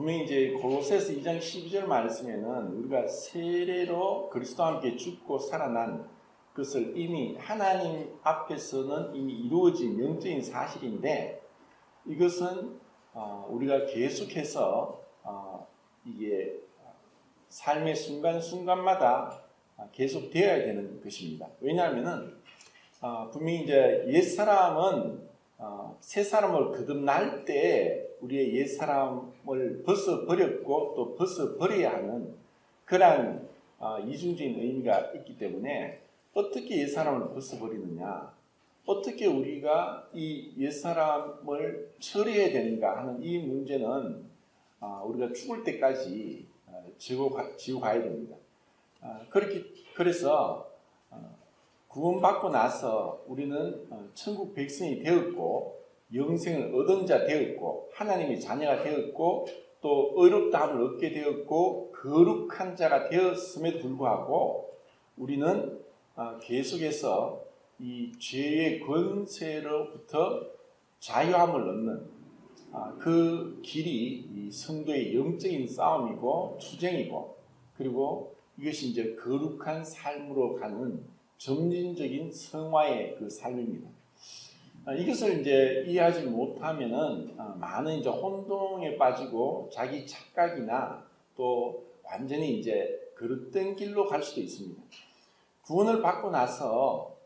분명히 이제 골로새서 2장 12절 말씀에는 우리가 세례로 그리스도와 함께 죽고 살아난 그것을 이미 하나님 앞에서는 이미 이루어진 영적인 사실인데, 이것은 우리가 계속해서 이게 삶의 순간순간마다 계속 되어야 되는 것입니다. 왜냐하면은 분명히 이제 옛사람은 새 사람을 거듭날 때 우리의 옛사람을 벗어버렸고 또 벗어버려야 하는 그러한 이중적인 의미가 있기 때문에, 어떻게 옛사람을 벗어버리느냐, 어떻게 우리가 이 옛사람을 처리해야 되는가 하는 이 문제는 우리가 죽을 때까지 지고 가야 됩니다. 그래서 구원받고 나서 우리는 천국 백성이 되었고 영생을 얻은 자 되었고 하나님의 자녀가 되었고 또 의롭다함을 얻게 되었고 거룩한 자가 되었음에도 불구하고 우리는 계속해서 이 죄의 권세로부터 자유함을 얻는 그 길이 이 성도의 영적인 싸움이고 투쟁이고, 그리고 이것이 이제 거룩한 삶으로 가는 점진적인 성화의 그 삶입니다. 이것을 이제 이해하지 못하면은 많은 이제 혼동에 빠지고 자기 착각이나 또 완전히 이제 거릇된 길로 갈 수도 있습니다. 구원을 받고 나서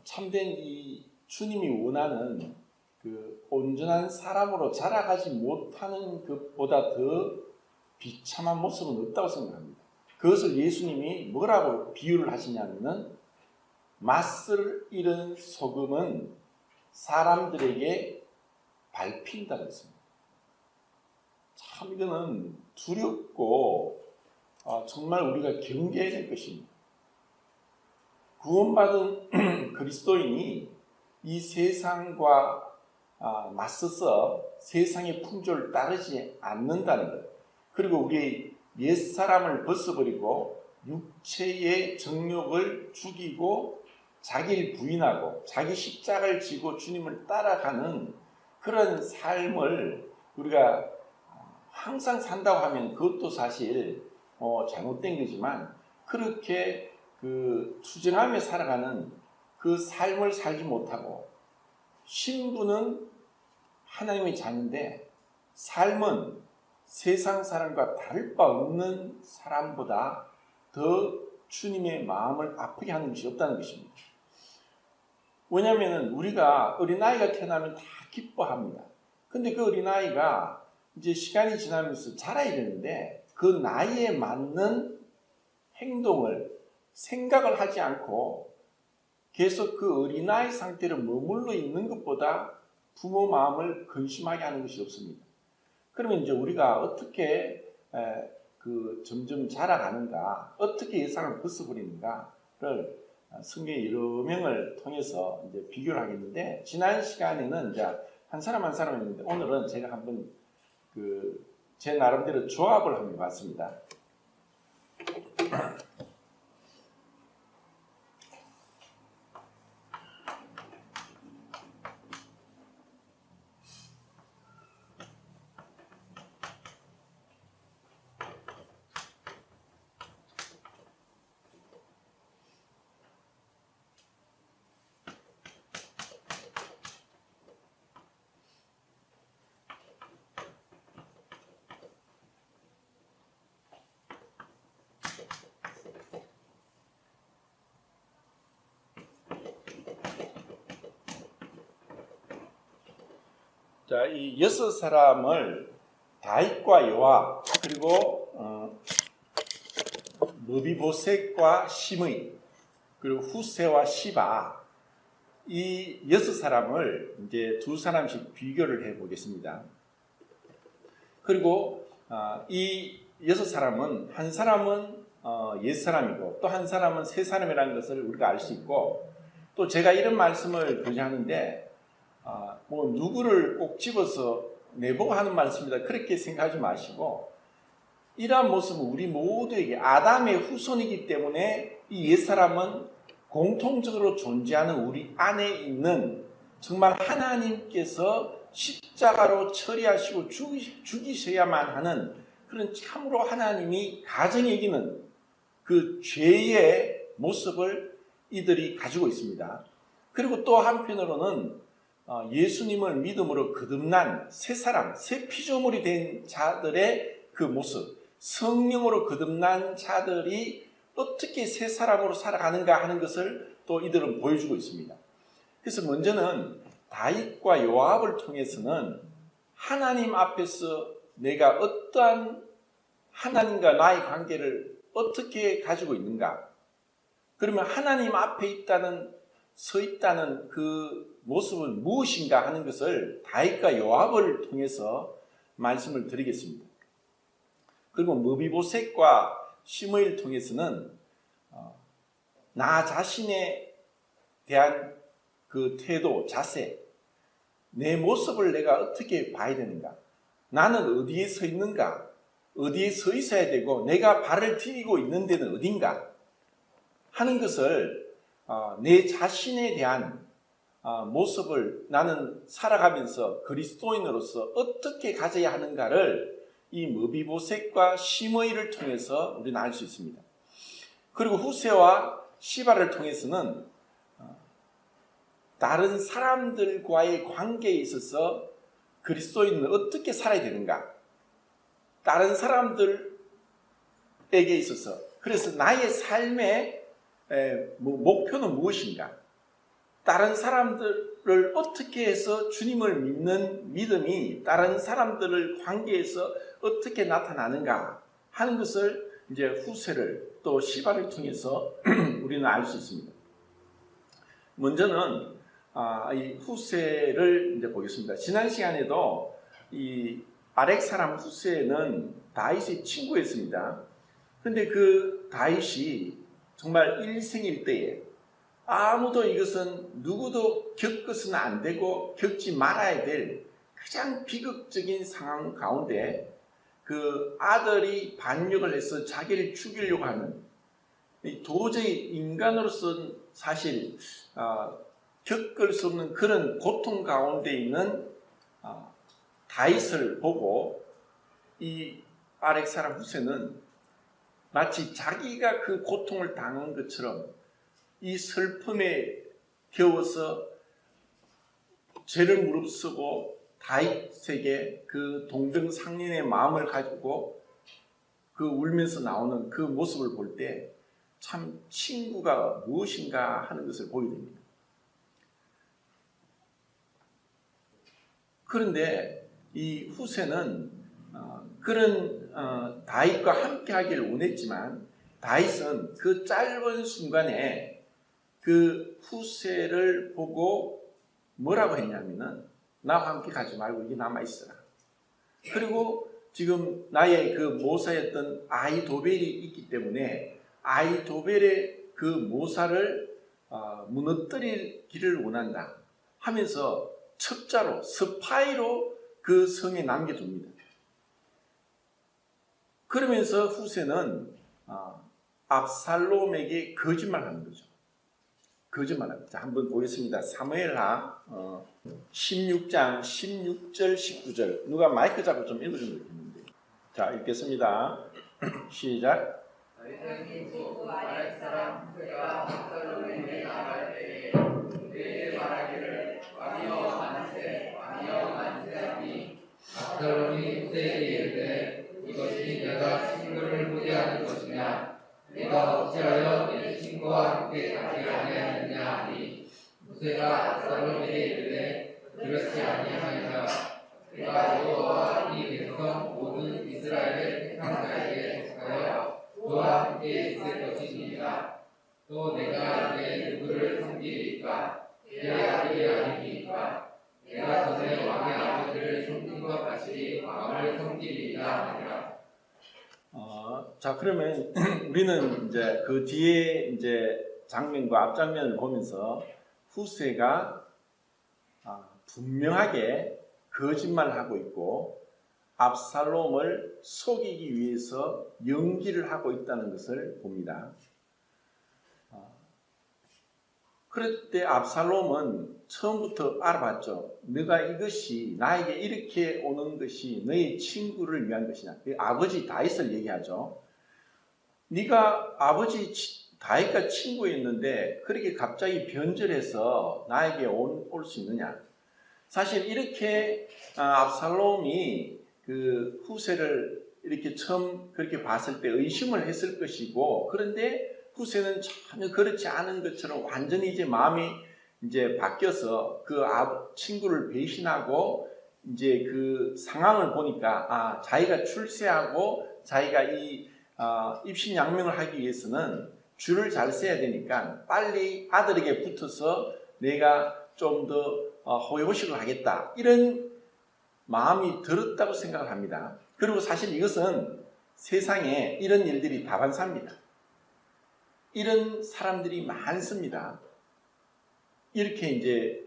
참된 이 주님이 원하는 그 온전한 사람으로 자라가지 못하는 것보다 더 비참한 모습은 없다고 생각합니다. 그것을 예수님이 뭐라고 비유를 하시냐면은, 맛을 잃은 소금은 사람들에게 밟힌다고 했습니다. 참 이거는 두렵고 정말 우리가 경계해야 될 것입니다. 구원받은 그리스도인이 이 세상과 맞서서 세상의 풍조를 따르지 않는다는 것, 그리고 우리의 옛사람을 벗어버리고 육체의 정욕을 죽이고 자기를 부인하고 자기 십자가를 지고 주님을 따라가는 그런 삶을 우리가 항상 산다고 하면 그것도 사실 잘못된 거지만, 그렇게 그 투쟁하며 살아가는 그 삶을 살지 못하고, 신분은 하나님의 자녀인데 삶은 세상 사람과 다를 바 없는 사람보다 더 주님의 마음을 아프게 하는 것이 없다는 것입니다. 왜냐하면 우리가 어린아이가 태어나면 다 기뻐합니다. 근데 그 어린아이가 이제 시간이 지나면서 자라야 되는데 그 나이에 맞는 행동을, 생각을 하지 않고 계속 그 어린아이 상태로 머물러 있는 것보다 부모 마음을 근심하게 하는 것이 없습니다. 그러면 이제 우리가 어떻게 점점 자라가는가, 어떻게 예상을 벗어버리는가를 성경의 여러 명을 통해서 이제 비교를 하겠는데, 지난 시간에는 이제 한 사람 한 사람 했는데, 오늘은 제가 한번 제 나름대로 조합을 한번 해봤습니다. 자, 이 6사람을 다윗과 요압, 그리고 느비보셋과 시므이, 그리고 후세와 시바, 이 6사람을 이제 2사람씩 비교를 해 보겠습니다. 그리고 이 6사람은 한 사람은 옛사람이고 또 한 사람은 새사람이라는 것을 우리가 알 수 있고, 또 제가 이런 말씀을 드리자 하는데 뭐 누구를 꼭 집어서 내보고 하는 말씀이다 그렇게 생각하지 마시고, 이러한 모습은 우리 모두에게 아담의 후손이기 때문에 이 옛사람은 공통적으로 존재하는 우리 안에 있는 정말 하나님께서 십자가로 처리하시고 죽이셔야만 하는 그런 참으로 하나님이 가정에 여기는 그 죄의 모습을 이들이 가지고 있습니다. 그리고 또 한편으로는 예수님을 믿음으로 거듭난 새 사람, 새 피조물이 된 자들의 그 모습, 성령으로 거듭난 자들이 어떻게 새 사람으로 살아가는가 하는 것을 또 이들은 보여주고 있습니다. 그래서 먼저는 다윗과 요압을 통해서는 하나님 앞에서 내가 어떠한 하나님과 나의 관계를 어떻게 가지고 있는가, 그러면 하나님 앞에 서 있다는 그 모습은 무엇인가 하는 것을 다윗과 요압을 통해서 말씀을 드리겠습니다. 그리고 무비보셋과 시므이를 통해서는 나 자신에 대한 그 태도, 자세, 내 모습을 내가 어떻게 봐야 되는가, 나는 어디에 서 있는가, 어디에 서 있어야 되고 내가 발을 디디고 있는 데는 어딘가 하는 것을 내 자신에 대한 모습을 나는 살아가면서 그리스도인으로서 어떻게 가져야 하는가를 이 무비보셋과 시므이를 통해서 우리는 알 수 있습니다. 그리고 후세와 시바를 통해서는 다른 사람들과의 관계에 있어서 그리스도인은 어떻게 살아야 되는가, 다른 사람들에게 있어서 그래서 나의 삶의 목표는 무엇인가, 다른 사람들을 어떻게 해서 주님을 믿는 믿음이 다른 사람들을 관계에서 어떻게 나타나는가 하는 것을 이제 후세를 또 시바를 통해서 우리는 알 수 있습니다. 먼저는 이 후세를 이제 보겠습니다. 지난 시간에도 이 아렉 사람 후세는 다윗의 친구였습니다. 그런데 그 다윗이 정말 일생일대에 아무도 이것은 누구도 겪어서는 안 되고 겪지 말아야 될 가장 비극적인 상황 가운데 그 아들이 반역을 해서 자기를 죽이려고 하는, 도저히 인간으로서는 사실 겪을 수 없는 그런 고통 가운데 있는 다윗을 보고 이 아렉 사람 후세는 마치 자기가 그 고통을 당한 것처럼 이 슬픔에 겨워서 죄를 무릅쓰고 다윗에게 그 동병상련의 마음을 가지고 그 울면서 나오는 그 모습을 볼 때 참 친구가 무엇인가 하는 것을 보게 됩니다. 그런데 이 후세는 그런 다윗과 함께 하기를 원했지만 다윗은 그 짧은 순간에 그 후세를 보고 뭐라고 했냐면은 나와 함께 가지 말고 여기 남아있어라. 그리고 지금 나의 그 모사였던 아히도벨이 있기 때문에 아히도벨의 그 모사를 무너뜨리기를 원한다 하면서 첩자로, 스파이로 그 성에 남겨둡니다. 그러면서 후세는 압살롬에게 거짓말하는 거죠. 거짓말합니다. 한번 보겠습니다. 사무엘하 16장 16절 19절. 누가 마이크 잡고 좀 읽어주면 좋겠는데. 자, 읽겠습니다. 시작. 너희 친구 아렉 사람 후세가 압살롬에게 나갈 때에 그에게 말하기를 왕이여 만세 왕이여 만세하니 압살롬이 후세에게 이르되 이것이 내가 친구를 후대하는 것이냐, 내가 어찌하여 내 친구와 함께 가지 아니하느냐 하니 후세가 압살롬에게 이르되 그렇지 아니하니라. 내가 여호와와 이 백성 모든 이스라엘의 택함자에게 속하여 그와 함께 있을 것이니이다. 또 내가 내 누구를 섬기리까? 내 아들이 아니니까? 내가 전에 왕의 아버지를 섬긴 것 같이 왕을 섬기리이다 하니라. 자, 그러면 우리는 이제 그 뒤에 이제 장면과 앞장면을 보면서 후세가 분명하게 거짓말을 하고 있고 압살롬을 속이기 위해서 연기를 하고 있다는 것을 봅니다. 그럴 때 압살롬은 처음부터 알아봤죠. 너가 이것이 나에게 이렇게 오는 것이 너의 친구를 위한 것이냐. 아버지 다윗을 얘기하죠. 네가 아버지 다윗과 친구였는데 그렇게 갑자기 변절해서 나에게 올 수 있느냐. 사실 이렇게 압살롬이 그 후세를 이렇게 처음 그렇게 봤을 때 의심을 했을 것이고, 그런데 후세는 전혀 그렇지 않은 것처럼 완전히 이제 마음이 이제 바뀌어서 그 친구를 배신하고 이제 그 상황을 보니까 자기가 출세하고 자기가 이 입신양명을 하기 위해서는 줄을 잘 세야 되니까 빨리 아들에게 붙어서 내가 좀 더 호의호식을 하겠다, 이런 마음이 들었다고 생각을 합니다. 그리고 사실 이것은 세상에 이런 일들이 다반사입니다. 이런 사람들이 많습니다. 이렇게 이제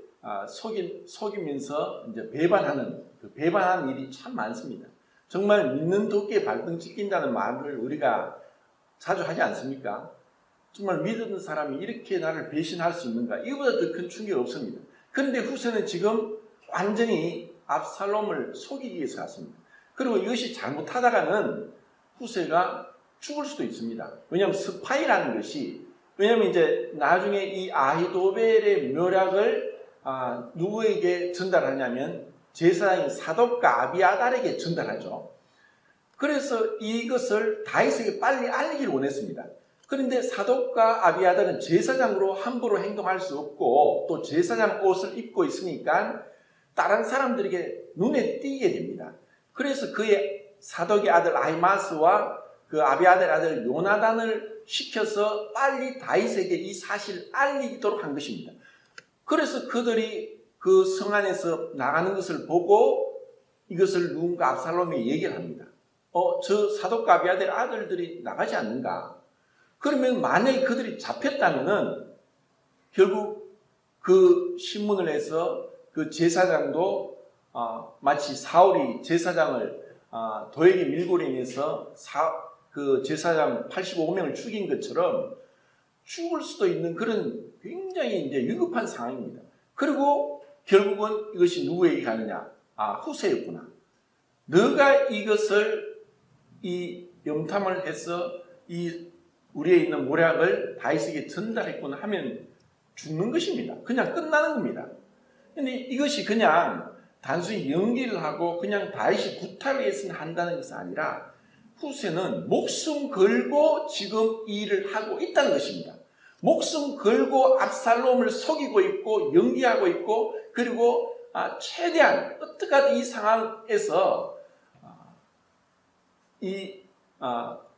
속이면서 이제 배반하는 일이 참 많습니다. 정말 믿는 도끼에 발등 찍힌다는 말을 우리가 자주 하지 않습니까? 정말 믿는 사람이 이렇게 나를 배신할 수 있는가? 이거보다 더 큰 충격이 없습니다. 그런데 후세는 지금 완전히 압살롬을 속이기 위해서 왔습니다. 그리고 이것이 잘못하다가는 후세가 죽을 수도 있습니다. 왜냐하면 스파이라는 것이, 왜냐하면 이제 나중에 이 아히도벨의 묘략을 누구에게 전달하냐면 제사장인 사독과 아비아달에게 전달하죠. 그래서 이것을 다윗에게 빨리 알리기를 원했습니다. 그런데 사독과 아비아달은 제사장으로 함부로 행동할 수 없고 또 제사장 옷을 입고 있으니까 다른 사람들에게 눈에 띄게 됩니다. 그래서 그의 사독의 아들 아히마스와 그 아비아달의 아들 요나단을 시켜서 빨리 다윗에게 이 사실을 알리도록 한 것입니다. 그래서 그들이 그 성 안에서 나가는 것을 보고 이것을 누군가 압살롬에 얘기를 합니다. 저 사독과 아비아달의 아들들이 나가지 않는가? 그러면 만약에 그들이 잡혔다면은 결국 그 신문을 해서 그 제사장도 마치 사울이 제사장을 도에게 밀고로 인해서 그 제사장 85명을 죽인 것처럼 죽을 수도 있는 그런 굉장히 이제 위급한 상황입니다. 그리고 결국은 이것이 누구에게 가느냐? 후세였구나. 너가 이것을 이 염탐을 해서 이 우리에 있는 모략을 다윗에게 전달했구나 하면 죽는 것입니다. 그냥 끝나는 겁니다. 근데 이것이 그냥 단순히 연기를 하고 그냥 다윗이 구타를 위해서 한다는 것은 아니라 후세는 목숨 걸고 지금 이 일을 하고 있다는 것입니다. 목숨 걸고 압살롬을 속이고 있고 연기하고 있고, 그리고 최대한 어떻게든 이 상황에서 이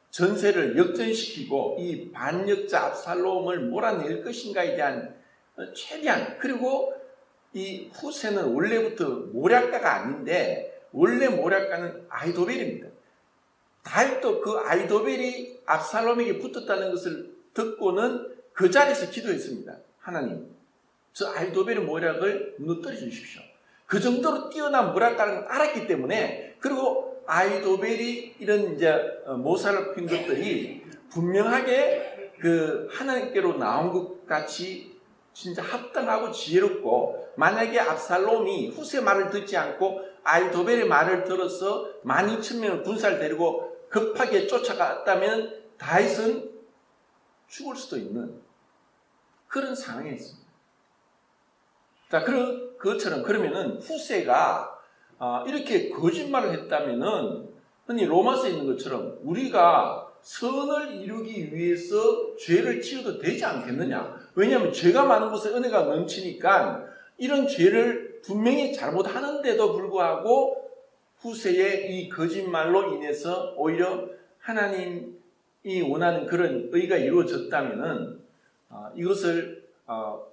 전세를 역전시키고 이 반역자 압살롬을 몰아낼 것인가에 대한 최대한, 그리고 이 후세는 원래부터 모략가가 아닌데 원래 모략가는 아히도벨입니다. 다윗도 그 아히도벨이 압살롬에게 붙었다는 것을 듣고는 그 자리에서 기도했습니다. 하나님, 저 아히도벨의 모략을 무너뜨려 주십시오. 그 정도로 뛰어난 모략가를 알았기 때문에, 그리고 아히도벨이 이런 이제 모사를 핀 것들이 분명하게 그 하나님께로 나온 것 같이 진짜 합당하고 지혜롭고, 만약에 압살롬이 후세 말을 듣지 않고 아히도벨의 말을 들어서 12,000명을 군사를 데리고 급하게 쫓아갔다면 다윗은 죽을 수도 있는 그런 상황에 있습니다. 자, 그것처럼 그러면은 후세가 이렇게 거짓말을 했다면은 흔히 로마서에 있는 것처럼 우리가 선을 이루기 위해서 죄를 지어도 되지 않겠느냐? 왜냐하면 죄가 많은 곳에 은혜가 넘치니까 이런 죄를 분명히 잘못하는데도 불구하고 후세의 이 거짓말로 인해서 오히려 하나님이 원하는 그런 의가 이루어졌다면은 이것을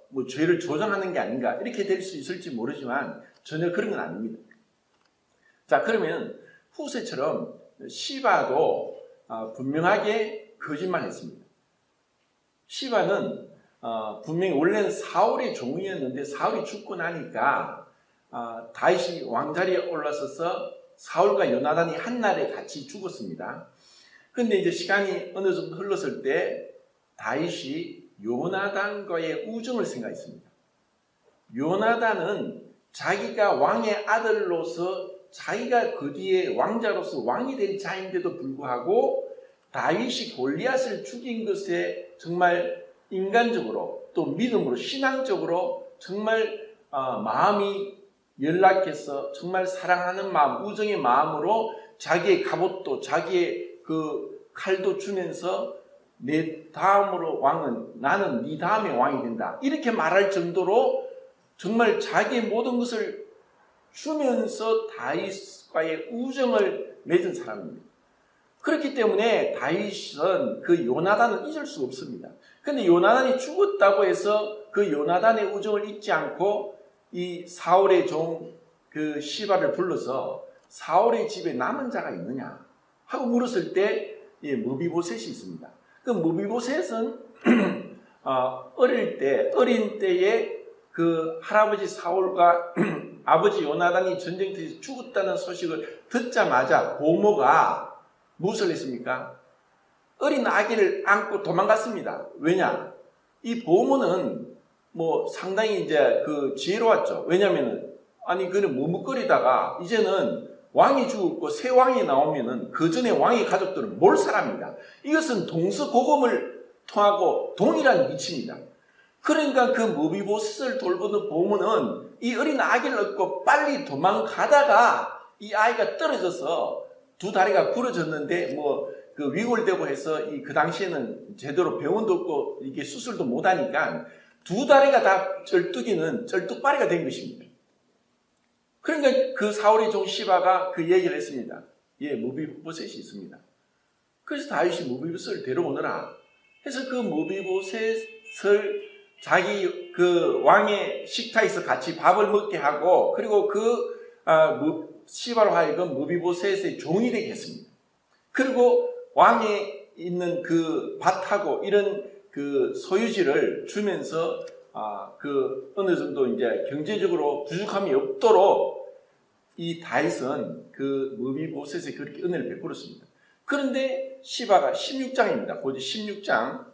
뭐 죄를 조장하는 게 아닌가 이렇게 될 수 있을지 모르지만 전혀 그런 건 아닙니다. 자, 그러면 후세처럼 시바도 분명하게 거짓말했습니다. 시바는 분명히 원래는 사울의 종이었는데 사울이 죽고 나니까 다윗이 왕자리에 올라서서 사울과 요나단이 한날에 같이 죽었습니다. 그런데 이제 시간이 어느 정도 흘렀을 때 다윗이 요나단과의 우정을 생각했습니다. 요나단은 자기가 왕의 아들로서 자기가 그 뒤에 왕자로서 왕이 될 자인데도 불구하고 다윗이 골리앗을 죽인 것에 정말 인간적으로 또 믿음으로 신앙적으로 정말 마음이 연락해서 정말 사랑하는 마음, 우정의 마음으로 자기의 갑옷도 자기의 그 칼도 주면서 내 다음으로 왕은 나는 네 다음에 왕이 된다 이렇게 말할 정도로 정말 자기의 모든 것을 주면서 다윗과의 우정을 맺은 사람입니다. 그렇기 때문에 다윗은 그 요나단을 잊을 수 없습니다. 그런데 요나단이 죽었다고 해서 그 요나단의 우정을 잊지 않고 이 사울의 종 그 시바를 불러서 사울의 집에 남은 자가 있느냐 하고 물었을 때 무비보셋이 있습니다. 그 무비보셋은 어린 때에 그 할아버지 사울과 아버지 요나단이 전쟁터에서 죽었다는 소식을 듣자마자 보모가 무엇을 했습니까? 어린 아기를 안고 도망갔습니다. 왜냐? 이 보모는 뭐 상당히 이제 그 지혜로웠죠. 왜냐면은 아니 그는 머뭇거리다가 이제는 왕이 죽었고 새 왕이 나오면은 그 전에 왕의 가족들은 뭘 사랍니다. 이것은 동서고금을 통하고 동일한 이치입니다. 그러니까 그 무비보셋을 돌보는 보모는 이 어린 아기를 얻고 빨리 도망가다가 이 아이가 떨어져서 두 다리가 부러졌는데 뭐 그 위골되고 해서 그 당시에는 제대로 병원도 없고 이게 수술도 못하니까 두 다리가 다 쩔뚝바리가 된 것입니다. 그러니까 그 사울의 종 시바가 그 얘기를 했습니다. 예, 무비보셋이 있습니다. 그래서 다윗이 무비보셋을 데려오느라 해서 그 무비보셋을 자기 그 왕의 식탁에서 같이 밥을 먹게 하고 그리고 그 시바로 하여금 무비보셋의 종이 되게 했습니다. 그리고 왕에 있는 그 밭하고 이런 그 소유지를 주면서 그 어느 정도 이제 경제적으로 부족함이 없도록 이 다윗은 그 무비보셋에 그렇게 은혜를 베풀었습니다. 그런데 시바가 16장입니다. 고지 16장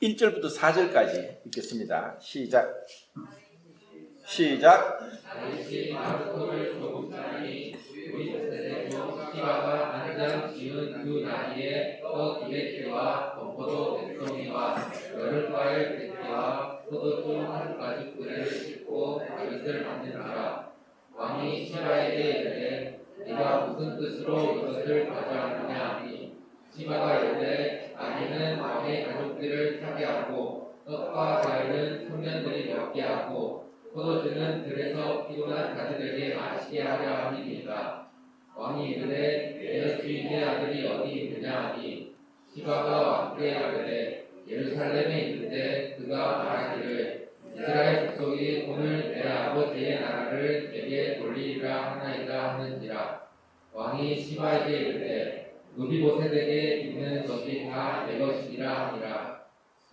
1절부터 4절까지 읽겠습니다. 시작. 다윗이 마르코를 조금 따르니 무비보셋의 종 시바가 안장 지은 그 나이에 또 기백기와 건포도 백송이와 여름과일 백기와 포도주 한 가죽들을 싣고 다윗을 만든지라. 왕이 시바에게 이르되 네가 무슨 뜻으로 이것을 가져왔느냐 하니 시바가 이르되 아니는 왕의 가족들을 타게 하고 떡과 과일은 청년들이 먹게 하고 포도주는 들에서 피곤한 자들에게 마시게 하려 함이니이다. 왕이 이르되 내 주인의 아들이 어디 있느냐 하니 시바가 왕께 이르되 예루살렘에 있는데 그가 말하기를 이스라엘 족속이 오늘 내 아버지의 나라를 내게 돌리리라 하나이다 하는지라. 왕이 시바에게 이르되 무비보셋에게 있는 것이 다 내 것이니라 하니라.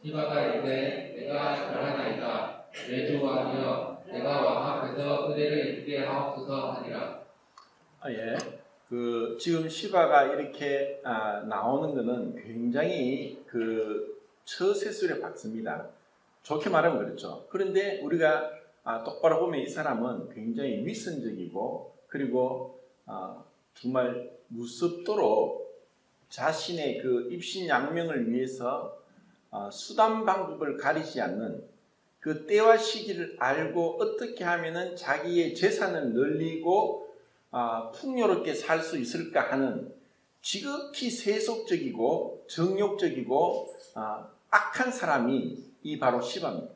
시바가 이르되 내가 잘하나이다. 내 주 왕이여 내가 왕 앞에서 은혜를 입게 하옵소서 하니라. 예. 그 지금 시바가 이렇게 나오는 것은 굉장히 그 처세술에 박습니다. 좋게 말하면 그렇죠. 그런데 우리가 똑바로 보면 이 사람은 굉장히 위선적이고 그리고 정말 무섭도록 자신의 그 입신양명을 위해서 수단 방법을 가리지 않는 그 때와 시기를 알고 어떻게 하면은 자기의 재산을 늘리고 풍요롭게 살 수 있을까 하는 지극히 세속적이고 정욕적이고 악한 사람이 이 바로 시바입니다.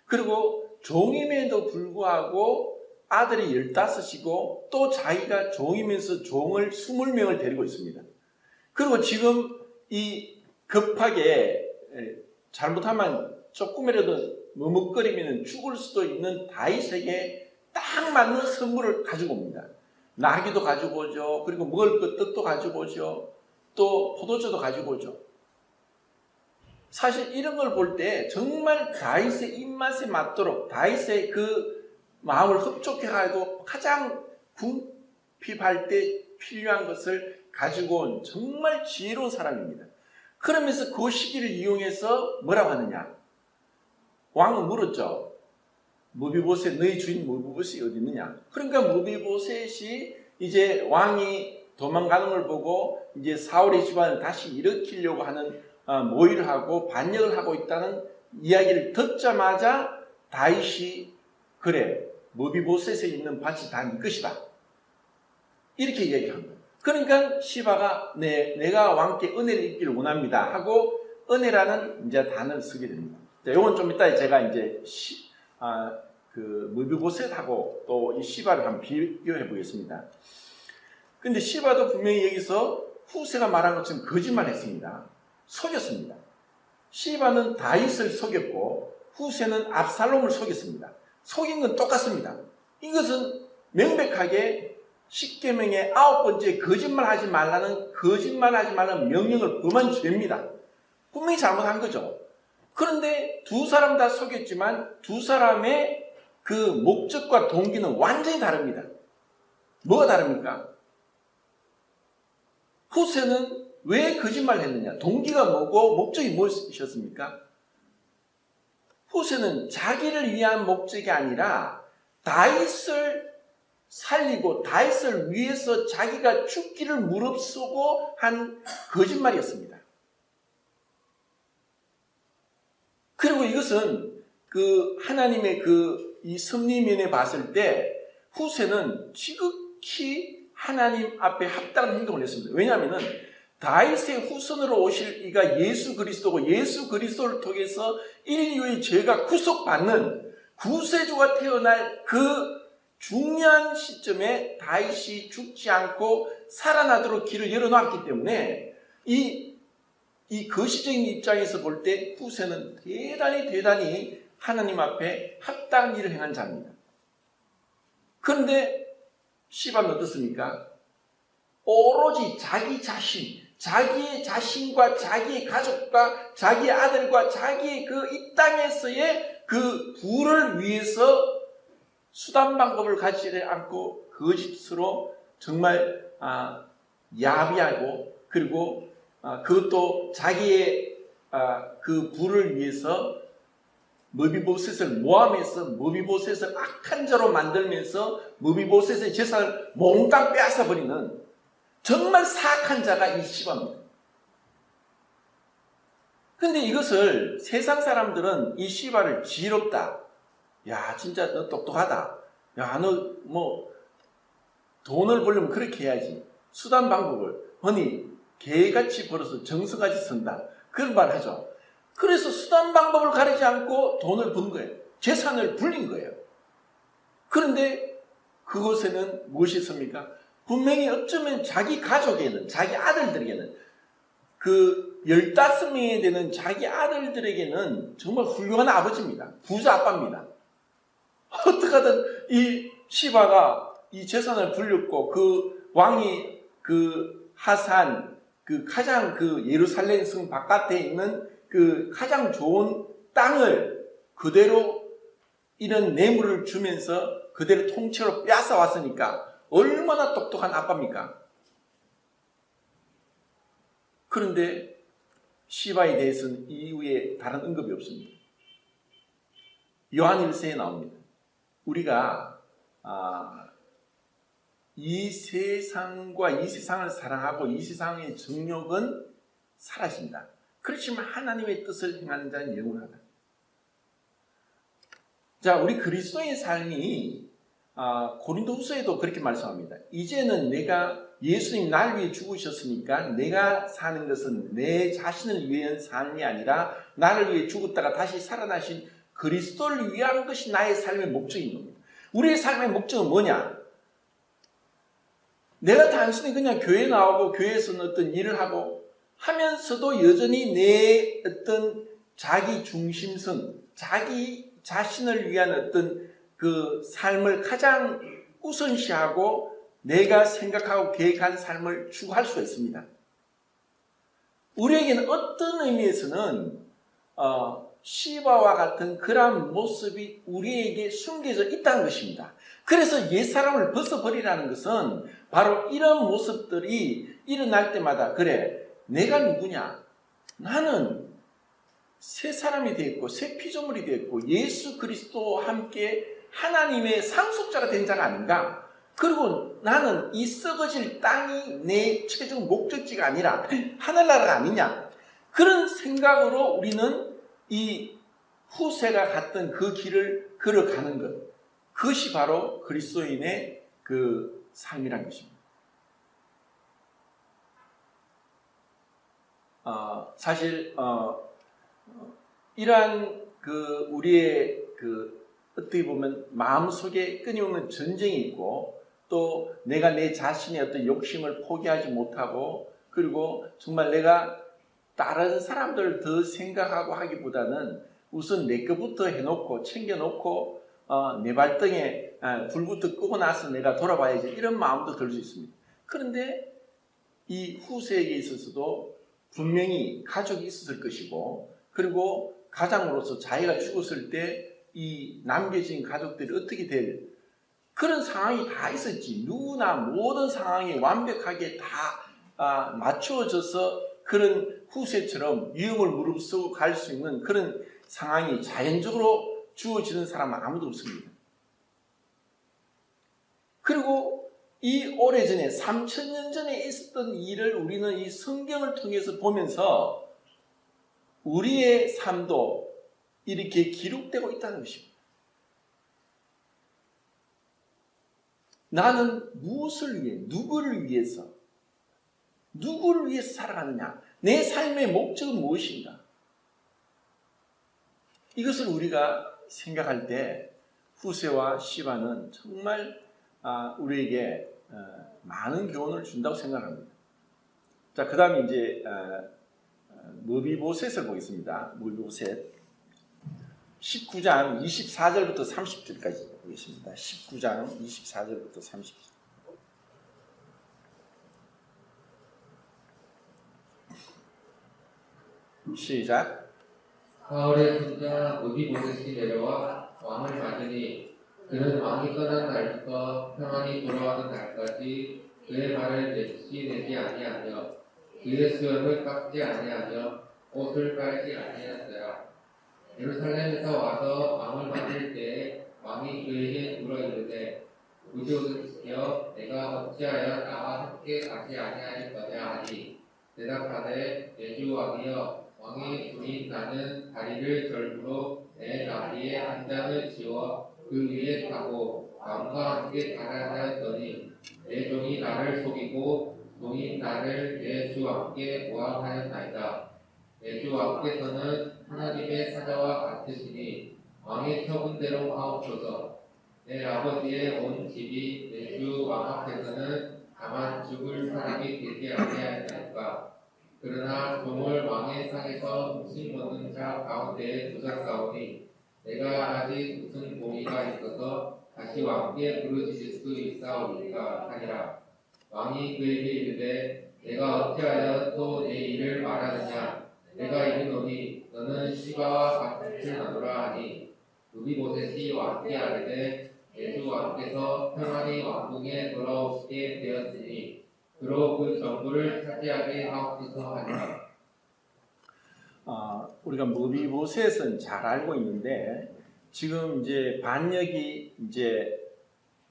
그리고 종임에도 불구하고 아들이 15이고 또 자기가 종이면서 종을 20명을 데리고 있습니다. 그리고 지금 이 급하게 잘못하면 조금이라도 머뭇거리면 죽을 수도 있는 다윗에게 딱 맞는 선물을 가지고 옵니다. 나귀도 가지고 오죠. 그리고 먹을 것 떡도 가지고 오죠. 또 포도주도 가지고 오죠. 사실 이런 걸 볼 때 정말 다윗의 입맛에 맞도록 다윗의 그 마음을 흡족해가지고 가장 궁핍할 때 필요한 것을 가지고 온 정말 지혜로운 사람입니다. 그러면서 그 시기를 이용해서 뭐라고 하느냐? 왕은 물었죠. 무비보셋, 너희 주인 무비보셋이 어디 있느냐? 그러니까 무비보셋이 이제 왕이 도망가는 걸 보고 이제 사울의 집안을 다시 일으키려고 하는 모의를 하고 반역을 하고 있다는 이야기를 듣자마자 다윗이 그래, 무비보셋에 있는 밭이 다 네 것이다. 이렇게 이야기한 거예요. 그러니까 시바가 내가 왕께 은혜를 입기를 원합니다 하고 은혜라는 이제 단어를 쓰게 됩니다. 자, 이건 좀 이따 제가 이제 무비보셋하고 또 이 시바를 한번 비교해 보겠습니다. 근데 시바도 분명히 여기서 후세가 말한 것처럼 거짓말했습니다. 속였습니다. 시바는 다윗을 속였고 후세는 압살롬을 속였습니다. 속인 건 똑같습니다. 이것은 명백하게 십계명의 9번째 거짓말하지 말라는 거짓말하지 말라는 명령을 범한 죄입니다. 분명히 잘못한 거죠. 그런데 두 사람 다 속였지만 두 사람의 그 목적과 동기는 완전히 다릅니다. 뭐가 다릅니까? 후세는 왜 거짓말을 했느냐? 동기가 뭐고 목적이 무엇이었습니까? 후세는 자기를 위한 목적이 아니라 다윗을 살리고 다윗을 위해서 자기가 죽기를 무릅쓰고 한 거짓말이었습니다. 그리고 이것은 그 하나님의 이 섭리면에 봤을 때 후세는 지극히 하나님 앞에 합당한 행동을 했습니다. 왜냐하면 다윗의 후손으로 오실 이가 예수 그리스도고 예수 그리스도를 통해서 인류의 죄가 구속받는 구세주가 태어날 그 중요한 시점에 다윗이 죽지 않고 살아나도록 길을 열어놨기 때문에 이 거시적인 입장에서 볼 때 후세는 대단히 하나님 앞에 합당한 일을 행한 자입니다. 그런데 시바는 어떻습니까? 오로지 자기 자신, 자기의 자신과 자기의 가족과 자기의 아들과 자기의 이 땅에서의 그 부를 위해서 수단 방법을 가지지 않고 거짓으로 정말 야비하고 그리고 그것도 자기의 그 부를 위해서 무비보셋을 모함해서 무비보셋을 악한 자로 만들면서 무비보셋의 재산을 몽땅 빼앗아버리는 정말 사악한 자가 이 시바입니다. 그런데 이것을 세상 사람들은 이 시바를 지혜롭다. 야, 진짜 너 똑똑하다. 야, 너 뭐 돈을 벌려면 그렇게 해야지. 수단 방법을 허니 개같이 벌어서 정성같이 쓴다. 그런 말 하죠. 그래서 수단 방법을 가리지 않고 돈을 번 거예요. 재산을 불린 거예요. 그런데 그곳에는 무엇이 있습니까? 분명히 어쩌면 자기 가족에는, 자기 아들들에게는, 그 15명이 되는 자기 아들들에게는 정말 훌륭한 아버지입니다. 부자 아빠입니다. 어떡하든 이 시바가 이 재산을 불렸고 그 왕이 그 하산, 그 가장 그 예루살렘 성 바깥에 있는 그 가장 좋은 땅을 그대로 이런 뇌물을 주면서 그대로 통째로 뺏어 왔으니까 얼마나 똑똑한 아빠입니까? 그런데 시바에 대해서는 이후에 다른 언급이 없습니다. 요한 1세에 나옵니다. 우리가 이 세상과 이 세상을 사랑하고 이 세상의 정욕은 사라진다. 그렇지만 하나님의 뜻을 행하는 자는 영원하다. 자, 우리 그리스도의 삶이 고린도후서에도 그렇게 말씀합니다. 이제는 내가 예수님 날 위해 죽으셨으니까 내가 사는 것은 내 자신을 위한 삶이 아니라 나를 위해 죽었다가 다시 살아나신 그리스도를 위한 것이 나의 삶의 목적인 겁니다. 우리의 삶의 목적은 뭐냐? 내가 단순히 그냥 교회 나오고 교회에서는 어떤 일을 하고 하면서도 여전히 내 어떤 자기 중심성, 자기 자신을 위한 어떤 그 삶을 가장 우선시하고 내가 생각하고 계획한 삶을 추구할 수가 있습니다. 우리에게는 어떤 의미에서는 시바와 같은 그러한 모습이 우리에게 숨겨져 있다는 것입니다. 그래서 옛사람을 벗어버리라는 것은 바로 이런 모습들이 일어날 때마다 그래, 내가 누구냐? 나는 새 사람이 되었고 새 피조물이 되었고 예수 그리스도와 함께 하나님의 상속자가 된 자가 아닌가? 그리고 나는 이 썩어질 땅이 내 최종 목적지가 아니라 하늘나라가 아니냐? 그런 생각으로 우리는 이 후세가 갔던 그 길을 걸어가는 것, 그것이 바로 그리스도인의 그 삶이란 것입니다. 사실 이러한 그 우리의 그 어떻게 보면 마음속에 끊임없는 전쟁이 있고 또 내가 내 자신의 어떤 욕심을 포기하지 못하고 그리고 정말 내가 다른 사람들을 더 생각하고 하기보다는 우선 내 것부터 해놓고 챙겨놓고 내 발등에 불부터 끄고 나서 내가 돌아봐야지 이런 마음도 들 수 있습니다. 그런데 이 후세에게 있어서도 분명히 가족이 있었을 것이고 그리고 가장으로서 자기가 죽었을 때 이 남겨진 가족들이 어떻게 될 그런 상황이 다 있었지. 누구나 모든 상황이 완벽하게 다 맞추어져서 그런 후세처럼 위험을 무릅쓰고 갈 수 있는 그런 상황이 자연적으로 주어지는 사람은 아무도 없습니다. 그리고 이 오래전에 3000년 전에 있었던 일을 우리는 이 성경을 통해서 보면서 우리의 삶도 이렇게 기록되고 있다는 것입니다. 나는 무엇을 위해, 누구를 위해서 살아가느냐? 내 삶의 목적은 무엇인가? 이것을 우리가 생각할 때 후세와 시바는 정말 우리에게 많은 교훈을 준다고 생각합니다. 자, 그 다음에 이제 무비보셋을 보겠습니다. 무비보셋 19장 24절부터 30절까지 보겠습니다. 19장 24절부터 30절. 시작. 사울의 손자 무비보셋이 내려와 왕을 맞으니 그는 왕이 떠난 날부터 평안히 돌아오는 날까지 그의 말을 내지 아니하며 그의 수염을 깎지 아니하며 옷을 빨지 아니하였어요. 예루살렘에서 와서 왕을 맞을 때에 왕이 그에게 물어 이르되 무비보셋이여 내가 어찌하여 나와 함께 가지 아니할 거냐 하니 대답하되 내 주 왕이여 왕의 주인 나는 다리를 절부로 내 나리에 한 장을 지워 그 위에 타고 왕과 함께 가라 하였더니 내 종이 나를 속이고 종이 나를 내 주 왕께 모함하였나이다. 내 주 왕께서는 하나님의 사자와 같으시니 왕의 처분대로 하옵소서. 내 아버지의 온 집이 내 주 왕 앞에서는 다만 죽을 사람이 되지 아니하였나이까. 그러나 종을 왕의 상에서 목숨 얻는 자 가운데에 두셨사오니 내가 아직 무슨 공의가 있어서 다시 왕께 부르짖을 수 있사오니까 하니라. 왕이 그에게 이르되 내가 어찌하여 또 내 일을 말하느냐. 내가 이르노니 너는 시바와 같을 나누라 하니 무비보셋이 왕께 아뢰되 내 주 왕께서 평안히 왕궁에 돌아오시게 되었으니 그로 그 정부를 차지하게 하옵소서 하니라. 우리가 무비보셋은 잘 알고 있는데 지금 이제 반역이 이제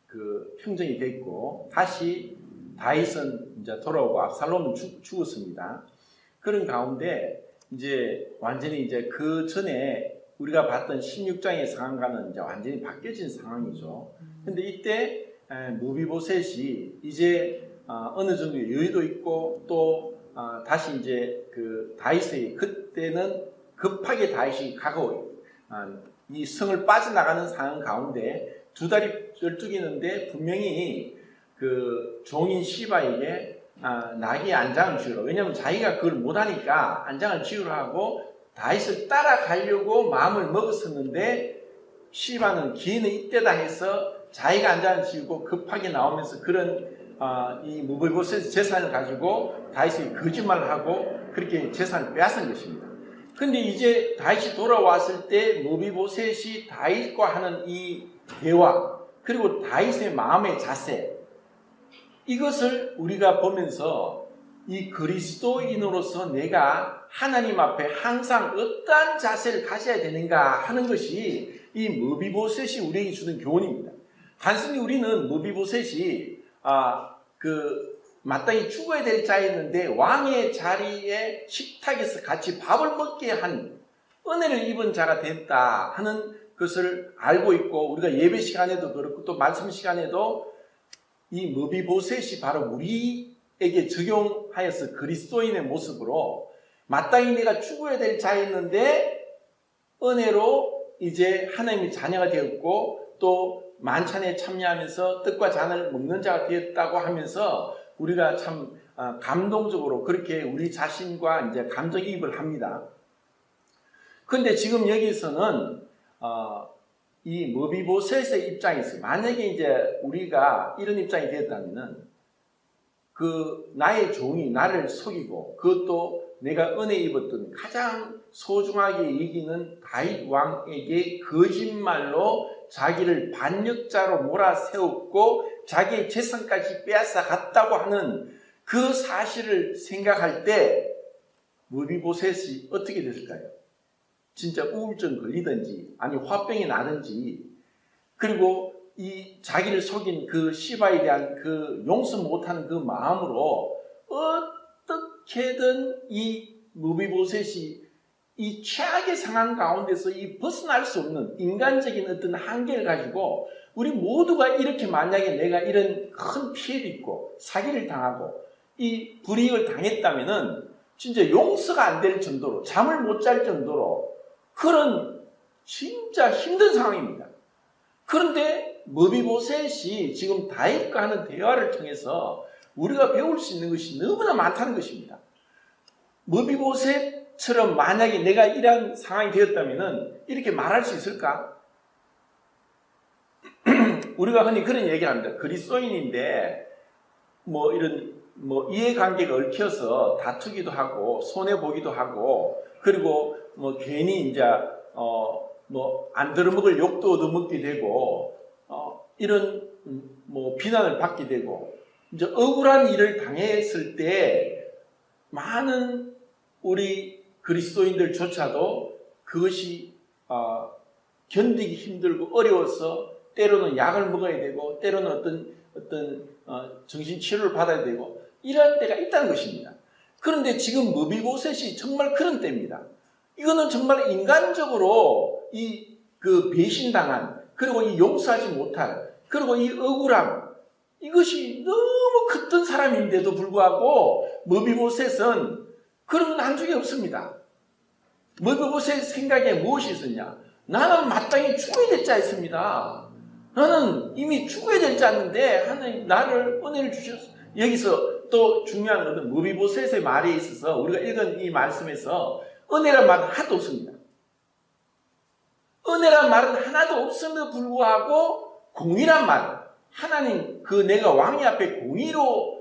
그 평정이 됐고 다시 다윗은 이제 돌아오고 압살롬은 죽었습니다. 그런 가운데 이제 완전히 이제 그 전에 우리가 봤던 16장의 상황과는 이제 완전히 바뀌어진 상황이죠. 근데 이때 무비보셋이 이제 어느 정도 여유도 있고 또 다시 이제 그 다윗의 그때는 급하게 다윗이 가고 이 성을 빠져나가는 상황 가운데 두 다리 쩔뚝이는데 분명히 그 종인 시바에게 나귀의 안장을 지으라. 왜냐하면 자기가 그걸 못하니까 안장을 지으라 하고 다윗을 따라가려고 마음을 먹었었는데 시바는 기회는 이때다 해서 자기가 안장을 지우고 급하게 나오면서 그런 이 무비보셋 재산을 가지고 다윗이 거짓말을 하고 그렇게 재산을 빼앗은 것입니다. 근데 이제 다윗이 돌아왔을 때 무비보셋이 다윗과 하는 이 대화 그리고 다윗의 마음의 자세 이것을 우리가 보면서 이 그리스도인으로서 내가 하나님 앞에 항상 어떠한 자세를 가져야 되는가 하는 것이 이 머비보셋이 우리에게 주는 교훈입니다. 단순히 우리는 머비보셋이 마땅히 죽어야 될 자였는데 왕의 자리에 식탁에서 같이 밥을 먹게 한 은혜를 입은 자가 됐다 하는 것을 알고 있고, 우리가 예배 시간에도 그렇고 또 말씀 시간에도 이 머비보셋이 바로 우리에게 적용하여서 그리스도인의 모습으로 마땅히 내가 죽어야 될 자였는데 은혜로 이제 하나님의 자녀가 되었고 또 만찬에 참여하면서 떡과 잔을 먹는 자가 되었다고 하면서 우리가 참 감동적으로 그렇게 우리 자신과 이제 감정이입을 합니다. 그런데 지금 여기서는 이 머비보셋의 입장에서 만약에 이제 우리가 이런 입장이 되었다면은 그 나의 종이 나를 속이고 그것도 내가 은혜 입었던 가장 소중하게 여기는 다윗 왕에게 거짓말로 자기를 반역자로 몰아세웠고 자기의 재산까지 빼앗아 갔다고 하는 그 사실을 생각할 때 머비보셋이 어떻게 됐을까요? 진짜 우울증 걸리든지 아니 화병이 나든지, 그리고 이 자기를 속인 그 시바에 대한 그 용서 못하는 그 마음으로 어떻게든 이 머비보셋이 이 최악의 상황 가운데서 이 벗어날 수 없는 인간적인 어떤 한계를 가지고, 우리 모두가 이렇게 만약에 내가 이런 큰 피해를 입고 사기를 당하고 이 불이익을 당했다면은 진짜 용서가 안 될 정도로 잠을 못 잘 정도로 그런 진짜 힘든 상황입니다. 그런데 머비보셋이 지금 다윗과 하는 대화를 통해서 우리가 배울 수 있는 것이 너무나 많다는 것입니다. 머비보셋처럼 만약에 내가 이런 상황이 되었다면 이렇게 말할 수 있을까? 우리가 흔히 그런 얘기를 합니다. 그리스도인인데 이런 이해관계가 얽혀서 다투기도 하고 손해보기도 하고, 그리고 괜히 이제 안 들어먹을 욕도 얻어먹게 되고 이런 비난을 받게 되고, 이제 억울한 일을 당했을 때 많은 우리 그리스도인들조차도 그것이 견디기 힘들고 어려워서 때로는 약을 먹어야 되고 때로는 어떤 정신치료를 받아야 되고 이런 때가 있다는 것입니다. 그런데 지금 머비보셋이 정말 그런 때입니다. 이거는 정말 인간적으로 그 배신당한, 그리고 이 용서하지 못할, 그리고 이 억울함, 이것이 너무 컸던 사람인데도 불구하고 머비보셋은 그런 건 한 적이 없습니다. 머비보셋 생각에 무엇이 있었냐? 나는 마땅히 죽어야 될 자였습니다. 나는 이미 죽어야 될 자인데 하나님 나를 은혜를 주셨어. 여기서 또 중요한 것은 머비보셋의 말에 있어서 우리가 읽은 이 말씀에서 은혜란 말은 하나도 없습니다. 은혜란 말은 하나도 없음에도 불구하고 공의란 말, 하나님 내가 왕의 앞에 공의로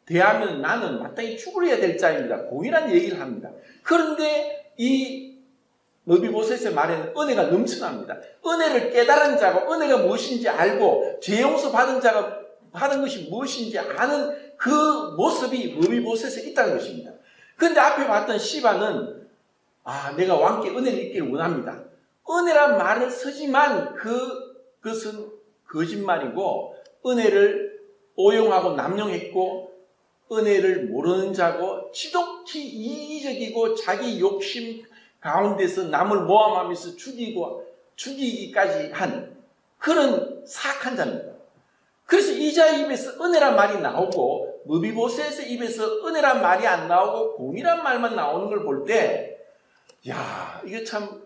대하면 나는 마땅히 죽어야 될 자입니다. 공의란 얘기를 합니다. 그런데 이 머비보셋의 말에는 은혜가 넘쳐납니다. 은혜를 깨달은 자고 은혜가 무엇인지 알고 죄 용서 받은 자가 하는 것이 무엇인지 아는 그 모습이 머비보셋에 있다는 것입니다. 그런데 앞에 봤던 시바는 내가 왕께 은혜를 입기를 원합니다. 은혜란 말을 쓰지만 그것은 거짓말이고 은혜를 오용하고 남용했고 은혜를 모르는 자고 지독히 이기적이고 자기 욕심 가운데서 남을 모함하면서 죽이기까지 한 그런 사악한 자입니다. 그래서 이 자의 입에서 은혜란 말이 나오고 머비보셋의 입에서 은혜란 말이 안 나오고 공의란 말만 나오는 걸 볼 때, 이게 참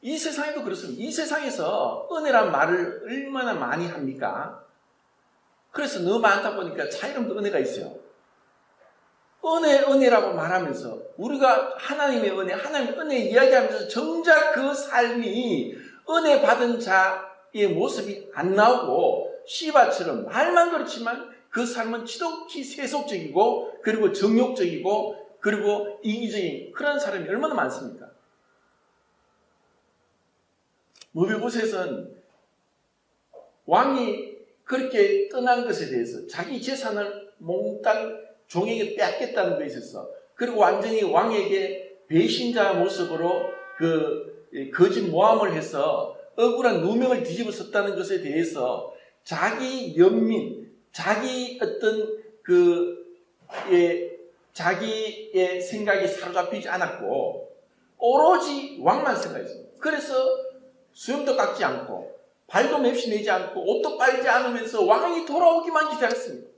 이 세상에도 그렇습니다. 이 세상에서 은혜란 말을 얼마나 많이 합니까? 그래서 너무 많다 보니까 자이름도 은혜가 있어요. 은혜라고 말하면서 우리가 하나님의 은혜 이야기하면서 정작 그 삶이 은혜 받은 자의 모습이 안 나오고 시바처럼 말만 그렇지만 그 삶은 지독히 세속적이고 그리고 정욕적이고 그리고 이기적인 그런 사람이 얼마나 많습니까? 머비보셋은 왕이 그렇게 떠난 것에 대해서 자기 재산을 몽땅 종에게 빼앗겠다는 것에 있어서, 그리고 완전히 왕에게 배신자 모습으로 그 거짓 모함을 해서 억울한 누명을 뒤집어 썼다는 것에 대해서 자기 연민, 자기 어떤 자기의 생각이 사로잡히지 않았고 오로지 왕만 생각했습니다. 그래서 수염도 깎지 않고 발도 맵시 내지 않고 옷도 빨지 않으면서 왕이 돌아오기만 기다렸습니다.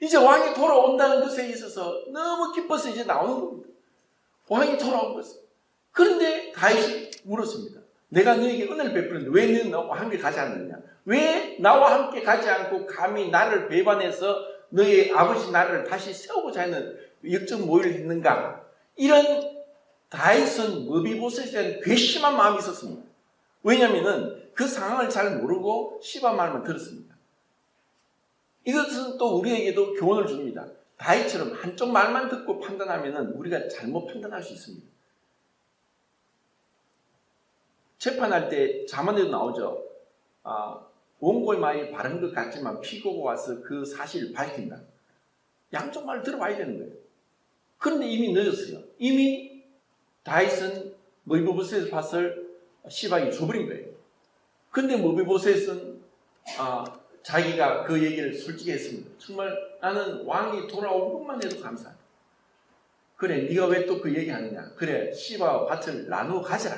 이제 왕이 돌아온다는 것에 있어서 너무 기뻐서 이제 나오는 겁니다. 왕이 돌아온 것을. 그런데 다윗이 물었습니다. 내가 너에게 은혜를 베푸는데 왜 너는 나와 함께 가지 않느냐? 왜 나와 함께 가지 않고 감히 나를 배반해서 너의 아버지 나라를 다시 세우고자 하는 역적 모의를 했는가? 이런 다윗은 머비보셋에 대한 괘씸한 마음이 있었습니다. 왜냐하면 그 상황을 잘 모르고 시바 말만 들었습니다. 이것은 또 우리에게도 교훈을 줍니다. 다윗처럼 한쪽 말만 듣고 판단하면 우리가 잘못 판단할 수 있습니다. 재판할 때 자문에도 나오죠. 원고의 말이 바른 것 같지만 피고가 와서 그 사실을 밝힌다. 양쪽 말을 들어봐야 되는 거예요. 그런데 이미 늦었어요. 이미 다윗은 머비보셋의 밭을 시바에게 줘버린 거예요. 그런데 머비보셋은 자기가 그 얘기를 솔직히 했습니다. 정말 나는 왕이 돌아온 것만 해도 감사하다. 그래, 네가 왜 또 그 얘기하느냐? 그래, 시바와 밭을 나누어 가져라.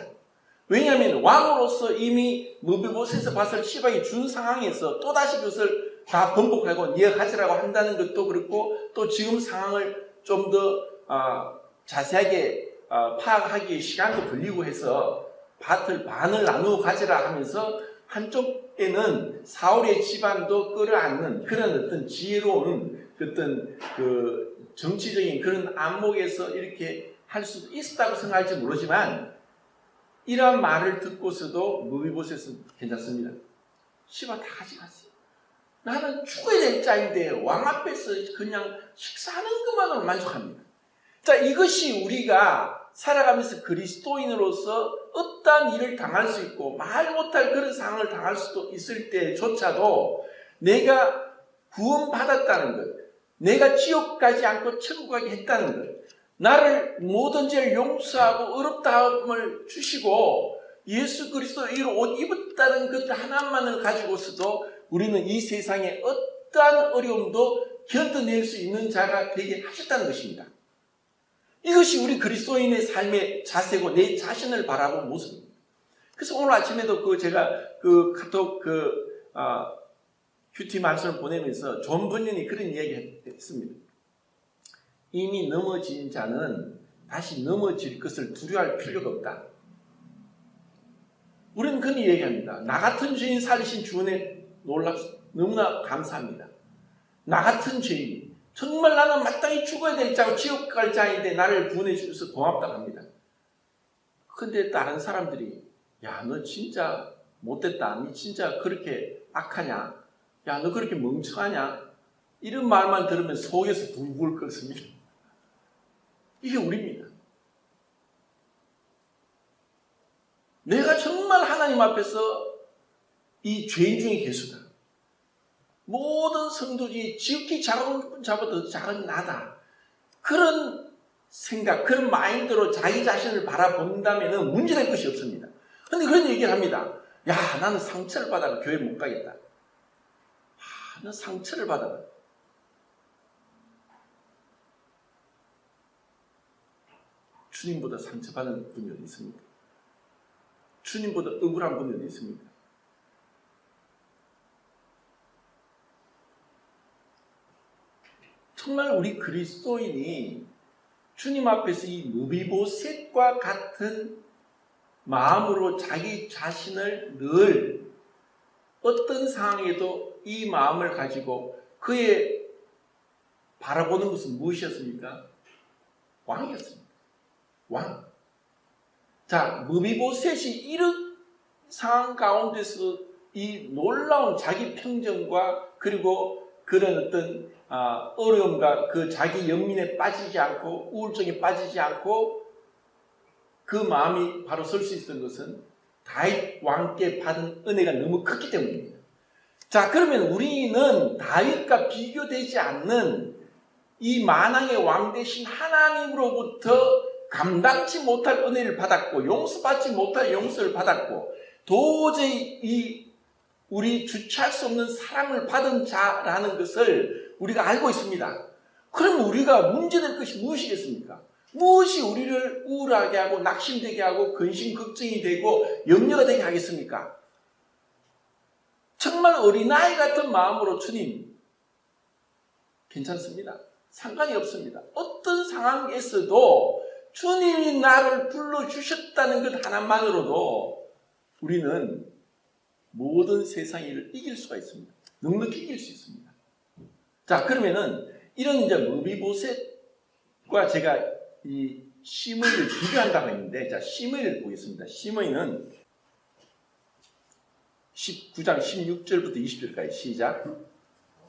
왜냐하면 왕으로서 이미 머비보셋의 밭을 시바에게 준 상황에서 또다시 그것을 다 번복하고 네가 가지라고 한다는 것도 그렇고, 또 지금 상황을 좀 더 자세하게 파악하기 위해 시간도 걸리고 해서 밭을 반을 나누어 가지라 하면서 한쪽에는 사울의 집안도 끌어안는 그런 어떤 지혜로운 어떤 그 정치적인 그런 안목에서 이렇게 할 수도 있었다고 생각할지 모르지만, 이러한 말을 듣고서도 머비보셋은 괜찮습니다. 시바 다 가져갔어요. 나는 죽어야 될 자인데 왕 앞에서 그냥 식사하는 것만으로 만족합니다. 자, 이것이 우리가 살아가면서 그리스도인으로서 어떠한 일을 당할 수 있고 말 못할 그런 상황을 당할 수도 있을 때조차도 내가 구원받았다는 것, 내가 지옥 가지 않고 천국 가게 했다는 것, 나를 모든 죄를 용서하고 어렵다함을 주시고 예수 그리스도의 의로 옷 입었다는 것 하나만을 가지고서도 우리는 이 세상에 어떠한 어려움도 견뎌낼 수 있는 자가 되게 하셨다는 것입니다. 이것이 우리 그리스도인의 삶의 자세고 내 자신을 바라보는 모습입니다. 그래서 오늘 아침에도 제가 카톡 큐티 말씀을 보내면서 존 번연이 그런 이야기 했습니다. 이미 넘어진 자는 다시 넘어질 것을 두려워할 필요가 없다. 우리는 그런 얘기합니다. 나 같은 죄인 살리신 주은혜 너무나 감사합니다. 나 같은 죄인, 정말 나는 마땅히 죽어야 될 자고 지옥 갈 자인데 나를 구원해 주셔서 고맙다고 합니다. 근데 다른 사람들이 야, 너 진짜 못됐다. 너 진짜 그렇게 악하냐? 야, 너 그렇게 멍청하냐? 이런 말만 들으면 속에서 붕붕 끓습니다. 이게 우리입니다. 내가 정말 하나님 앞에서 이 죄인 중에 개수다. 모든 성도들이 지극히 작은 자보다 작은 나다. 그런 생각, 그런 마인드로 자기 자신을 바라본다면 문제될 것이 없습니다. 그런데 그런 얘기를 합니다. 야, 나는 상처를 받아가 교회 못 가겠다. 너 상처를 받아가. 주님보다 상처받은 분이 어디 있습니까? 주님보다 억울한 분이 어디 있습니까? 정말 우리 그리스도인이 주님 앞에서 이 머비보셋과 같은 마음으로 자기 자신을 늘 어떤 상황에도 이 마음을 가지고 그의 바라보는 것은 무엇이었습니까? 왕이었습니다. 왕. 자, 머비보셋이 이런 상황 가운데서 이 놀라운 자기 평정과 그리고 그런 어떤 어려움과 그 자기 연민에 빠지지 않고 우울증에 빠지지 않고 그 마음이 바로 설 수 있었던 것은 다윗 왕께 받은 은혜가 너무 컸기 때문입니다. 자, 그러면 우리는 다윗과 비교되지 않는 이 만왕의 왕 대신 하나님으로부터 감당치 못할 은혜를 받았고 용서받지 못할 용서를 받았고 도저히 우리 주체할 수 없는 사랑을 받은 자라는 것을 우리가 알고 있습니다. 그럼 우리가 문제될 것이 무엇이겠습니까? 무엇이 우리를 우울하게 하고 낙심되게 하고 근심 걱정이 되고 염려가 되게 하겠습니까? 정말 어린아이 같은 마음으로 주님 괜찮습니다. 상관이 없습니다. 어떤 상황에서도 주님이 나를 불러주셨다는 것 하나만으로도 우리는 모든 세상의 일을 이길 수가 있습니다. 넉넉히 이길 수 있습니다. 자, 그러면은 이런 이제 무비보셋과 제가 이 시므이를 비교한다고 했는데, 자, 시므이를 보겠습니다. 시므이는 19장 16절부터 20절까지 시작.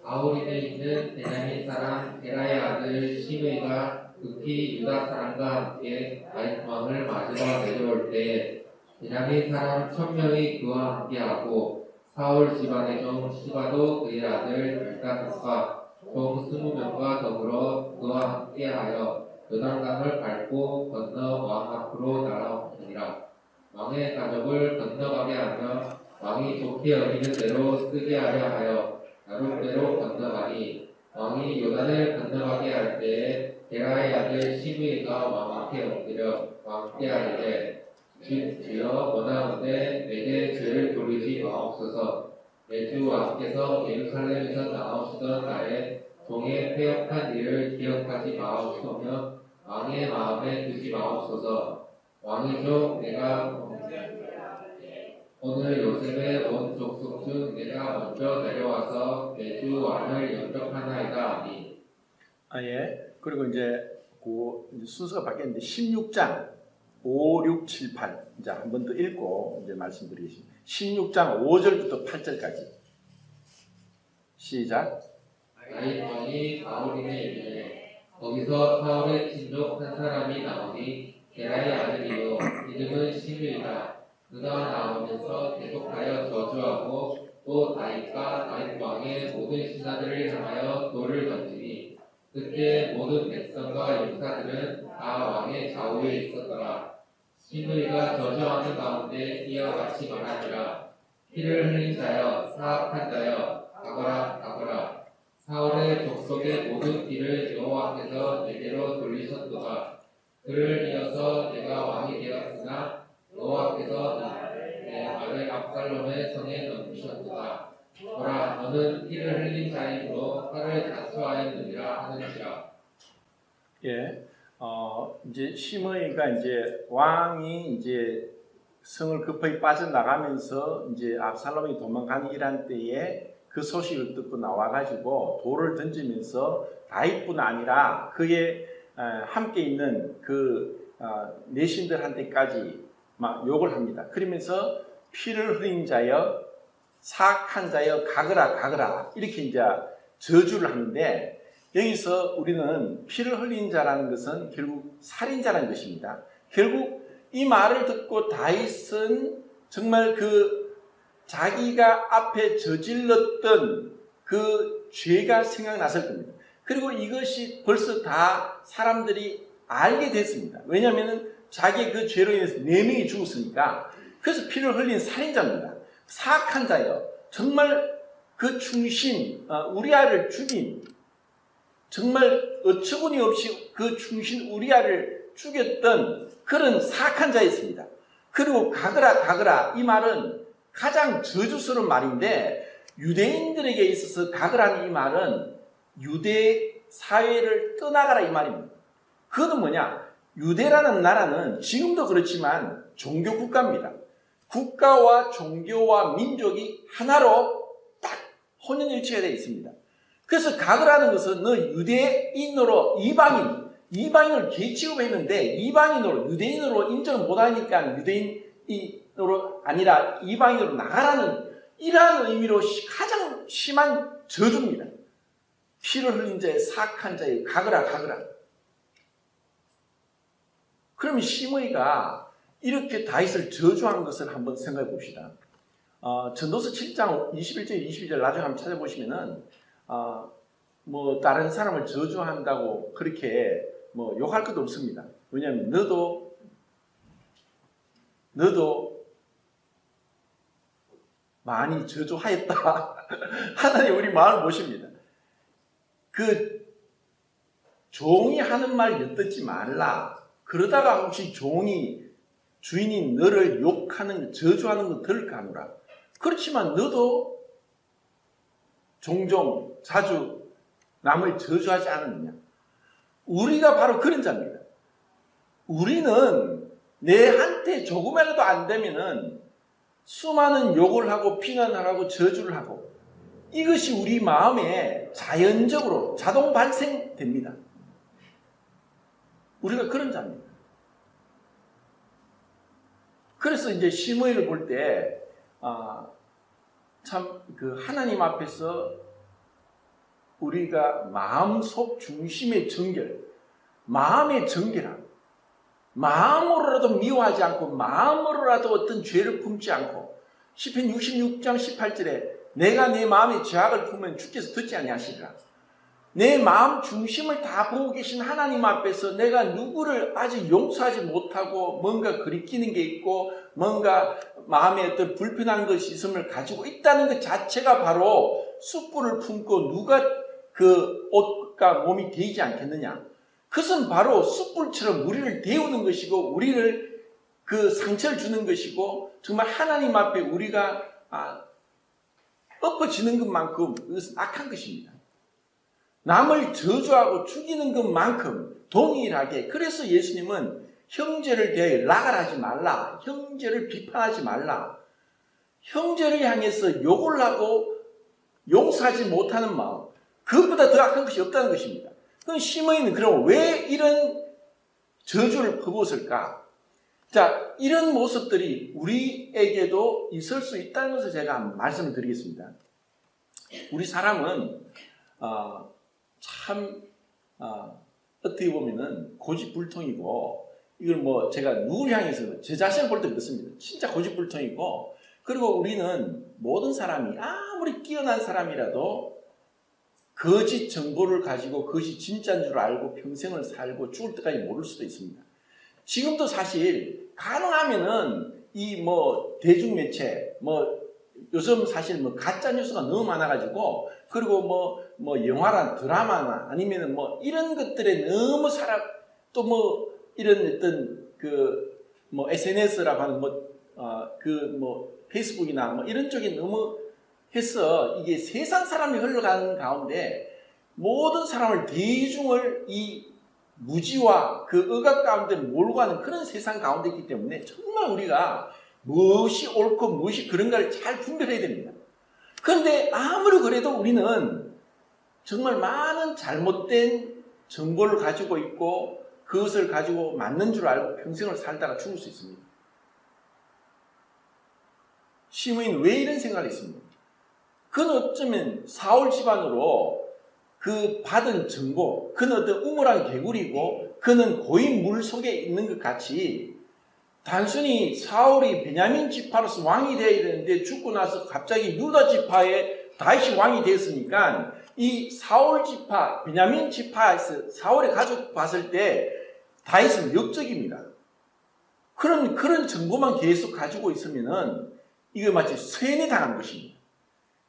아우림에 있는 베냐민 사람 베라의 아들 시므이가 급히 유다 사람과 함께 다윗 왕을 맞으러 내려올 때에 베냐민 사람 1000명이 그와 함께하고 사울 집안의 종 시바도 그의 아들 이사삭과 종 20명과 더불어 그와 함께하여 요단강을 밟고 건너 왕 앞으로 날아오니라. 왕의 가족을 건너가게 하며 왕이 좋게 여기는 대로 쓰게 하려 하여 나룻배로 건너가니 왕이 요단을 건너가게 할 때에 베라의 아들 시므이가 왕 앞에 엎드려 왕께 아뢰되 주여 원하건대 내게 죄를 돌리지 마옵소서. 내 주 왕께서 예루살렘에서 나오시던 날에 종의 패역한 일을 기억하지 마옵소며 왕의 마음에 두지 마옵소서. 왕이죠 내가 오늘 요셉의 온 족속 중 내가 먼저 내려와서 내 주 왕을 영접하나이다 하니. 예. 그리고 이제 그 순서가 바뀌었는데 16장 5, 6, 7, 8 이제 한 번 더 읽고 이제 말씀드리겠습니다. 16장 5절부터 8절까지 시작. 다윗 왕이 바울임에 이르되 거기서 사울의 친족 한 사람이 나오니 게라의 아들이요 이름은 시므이다. 그가 나오면서 계속하여 저주하고 또 다윗과 다윗 왕의 모든 신하들을 향하여 돌을 던지니 그때 모든 백성과 용사들은 다 왕의 좌우에 있었더라. 시므이가 저주하는 가운데 이와 같이 말하니라. 피를 흘린 자여 사악한 자여 가거라 가거라. 사울의 족속의 모든 피를 여호와께서 내게로 돌리셨도다. 그를 이어서 내가 왕이 되었으나 여호와께서 내 아들 압살롬의 손에 넘기셨도다. 보라, 너는 피를 흘린 자이므로 화를 자초하였느니라 하는지라. 예. 이제 시므이가 이제 왕이 이제 성을 급하게 빠져나가면서 이제 압살롬이 도망가는 이란 때에 그 소식을 듣고 나와가지고 돌을 던지면서 다윗뿐 아니라 그의 함께 있는 그 내신들한테까지 막 욕을 합니다. 그러면서 피를 흘린 자여 사악한 자여 가거라 가거라 이렇게 이제 저주를 하는데 여기서 우리는 피를 흘린 자라는 것은 결국 살인자라는 것입니다. 결국 이 말을 듣고 다윗은 정말 그 자기가 앞에 저질렀던 그 죄가 생각났을 겁니다. 그리고 이것이 벌써 다 사람들이 알게 됐습니다. 왜냐하면 자기의 그 죄로 인해서 4명이 죽었으니까. 그래서 피를 흘린 살인자입니다. 사악한 자여, 정말 그 충신 우리아를 죽인, 정말 어처구니 없이 그 충신 우리아를 죽였던 그런 사악한 자였습니다. 그리고 가거라 가거라 이 말은 가장 저주스러운 말인데 유대인들에게 있어서 가거라는 이 말은 유대 사회를 떠나가라 이 말입니다. 그것은 뭐냐? 유대라는 나라는 지금도 그렇지만 종교 국가입니다. 국가와 종교와 민족이 하나로 딱 혼연일치가 되어 있습니다. 그래서 가거라는 것은 너 유대인으로 이방인을 개취급했는데 이방인으로 유대인으로 인정을 못하니까 유대인으로 아니라 이방인으로 나가라는 이러한 의미로 가장 심한 저주입니다. 피를 흘린 자의 사악한 자의 가거라 가거라. 그럼 시므이가 이렇게 다윗을 저주한 것을 한번 생각해 봅시다. 전도서 7장 21절 22절 나중에 한번 찾아보시면은 뭐 다른 사람을 저주한다고 그렇게 뭐 욕할 것도 없습니다. 왜냐하면 너도 많이 저주하였다. 하나님 우리 마음을 보십니다. 그 종이 하는 말 엿듣지 말라. 그러다가 혹시 종이 주인이 너를 욕하는 저주하는 거 들까노라. 그렇지만 너도 종종 자주 남을 저주하지 않느냐. 우리가 바로 그런 자입니다. 우리는 내한테 조금이라도 안 되면은 수많은 욕을 하고 비난을 하고 저주를 하고 이것이 우리 마음에 자연적으로 자동 발생됩니다. 우리가 그런 자입니다. 그래서 이제 시므이를 볼 때 참 그 하나님 앞에서 우리가 마음속 중심의 정결, 마음의 정결함, 마음으로라도 미워하지 않고 마음으로라도 어떤 죄를 품지 않고 시편 66장 18절에 내가 내 마음에 죄악을 품으면 주께서 듣지 아니하시리라. 내 마음 중심을 다 보고 계신 하나님 앞에서 내가 누구를 아직 용서하지 못하고 뭔가 그리끼는 게 있고 뭔가 마음에 어떤 불편한 것이 있음을 가지고 있다는 것 자체가 바로 숯불을 품고 누가 그 옷과 몸이 데이지 않겠느냐. 그것은 바로 숯불처럼 우리를 데우는 것이고 우리를 그 상처를 주는 것이고 정말 하나님 앞에 우리가 엎어지는 것만큼 그것은 악한 것입니다. 남을 저주하고 죽이는 것만큼 동일하게. 그래서 예수님은 형제를 대하여 라갈하지 말라. 형제를 비판하지 말라. 형제를 향해서 욕을 하고 용서하지 못하는 마음. 그것보다 더 악한 것이 없다는 것입니다. 그럼 시므이는 그럼 왜 이런 저주를 퍼부었을까? 자, 이런 모습들이 우리에게도 있을 수 있다는 것을 제가 말씀을 드리겠습니다. 우리 사람은 참 어떻게 보면은 고집불통이고 이걸 뭐 제가 누구를 향해서 제 자신을 볼 때 그렇습니다. 진짜 고집불통이고 그리고 우리는 모든 사람이 아무리 뛰어난 사람이라도 거짓 정보를 가지고 그것이 진짜인 줄 알고 평생을 살고 죽을 때까지 모를 수도 있습니다. 지금도 사실 가능하면은 이 뭐 대중매체 요즘 사실 가짜 뉴스가 너무 많아가지고 그리고 뭐 영화나 드라마나 아니면은 이런 것들에 너무 또 이런 어떤 SNS라고 하는 페이스북이나 이런 쪽에 너무 해서 이게 세상 사람이 흘러가는 가운데 모든 사람을 대중을 이 무지와 그 억압 가운데 몰고 가는 그런 세상 가운데 있기 때문에 정말 우리가 무엇이 옳고 무엇이 그런가를 잘 분별해야 됩니다. 그런데 아무리 그래도 우리는 정말 많은 잘못된 정보를 가지고 있고 그것을 가지고 맞는 줄 알고 평생을 살다가 죽을 수 있습니다. 시므이는 왜 이런 생각을 했습니까? 그는 어쩌면 사울 집안으로 그 받은 정보, 그는 어떤 우물한 개구리고 그는 고인 물 속에 있는 것 같이 단순히 사울이 베냐민 지파로서 왕이 되어야 되는데 죽고 나서 갑자기 유다 지파에 다윗이 왕이 되었으니까 이 사울 지파, 베냐민 지파에서 사울의 가족 봤을 때 다윗은 역적입니다. 그런 정보만 계속 가지고 있으면은 이거 마치 세뇌당한 것입니다.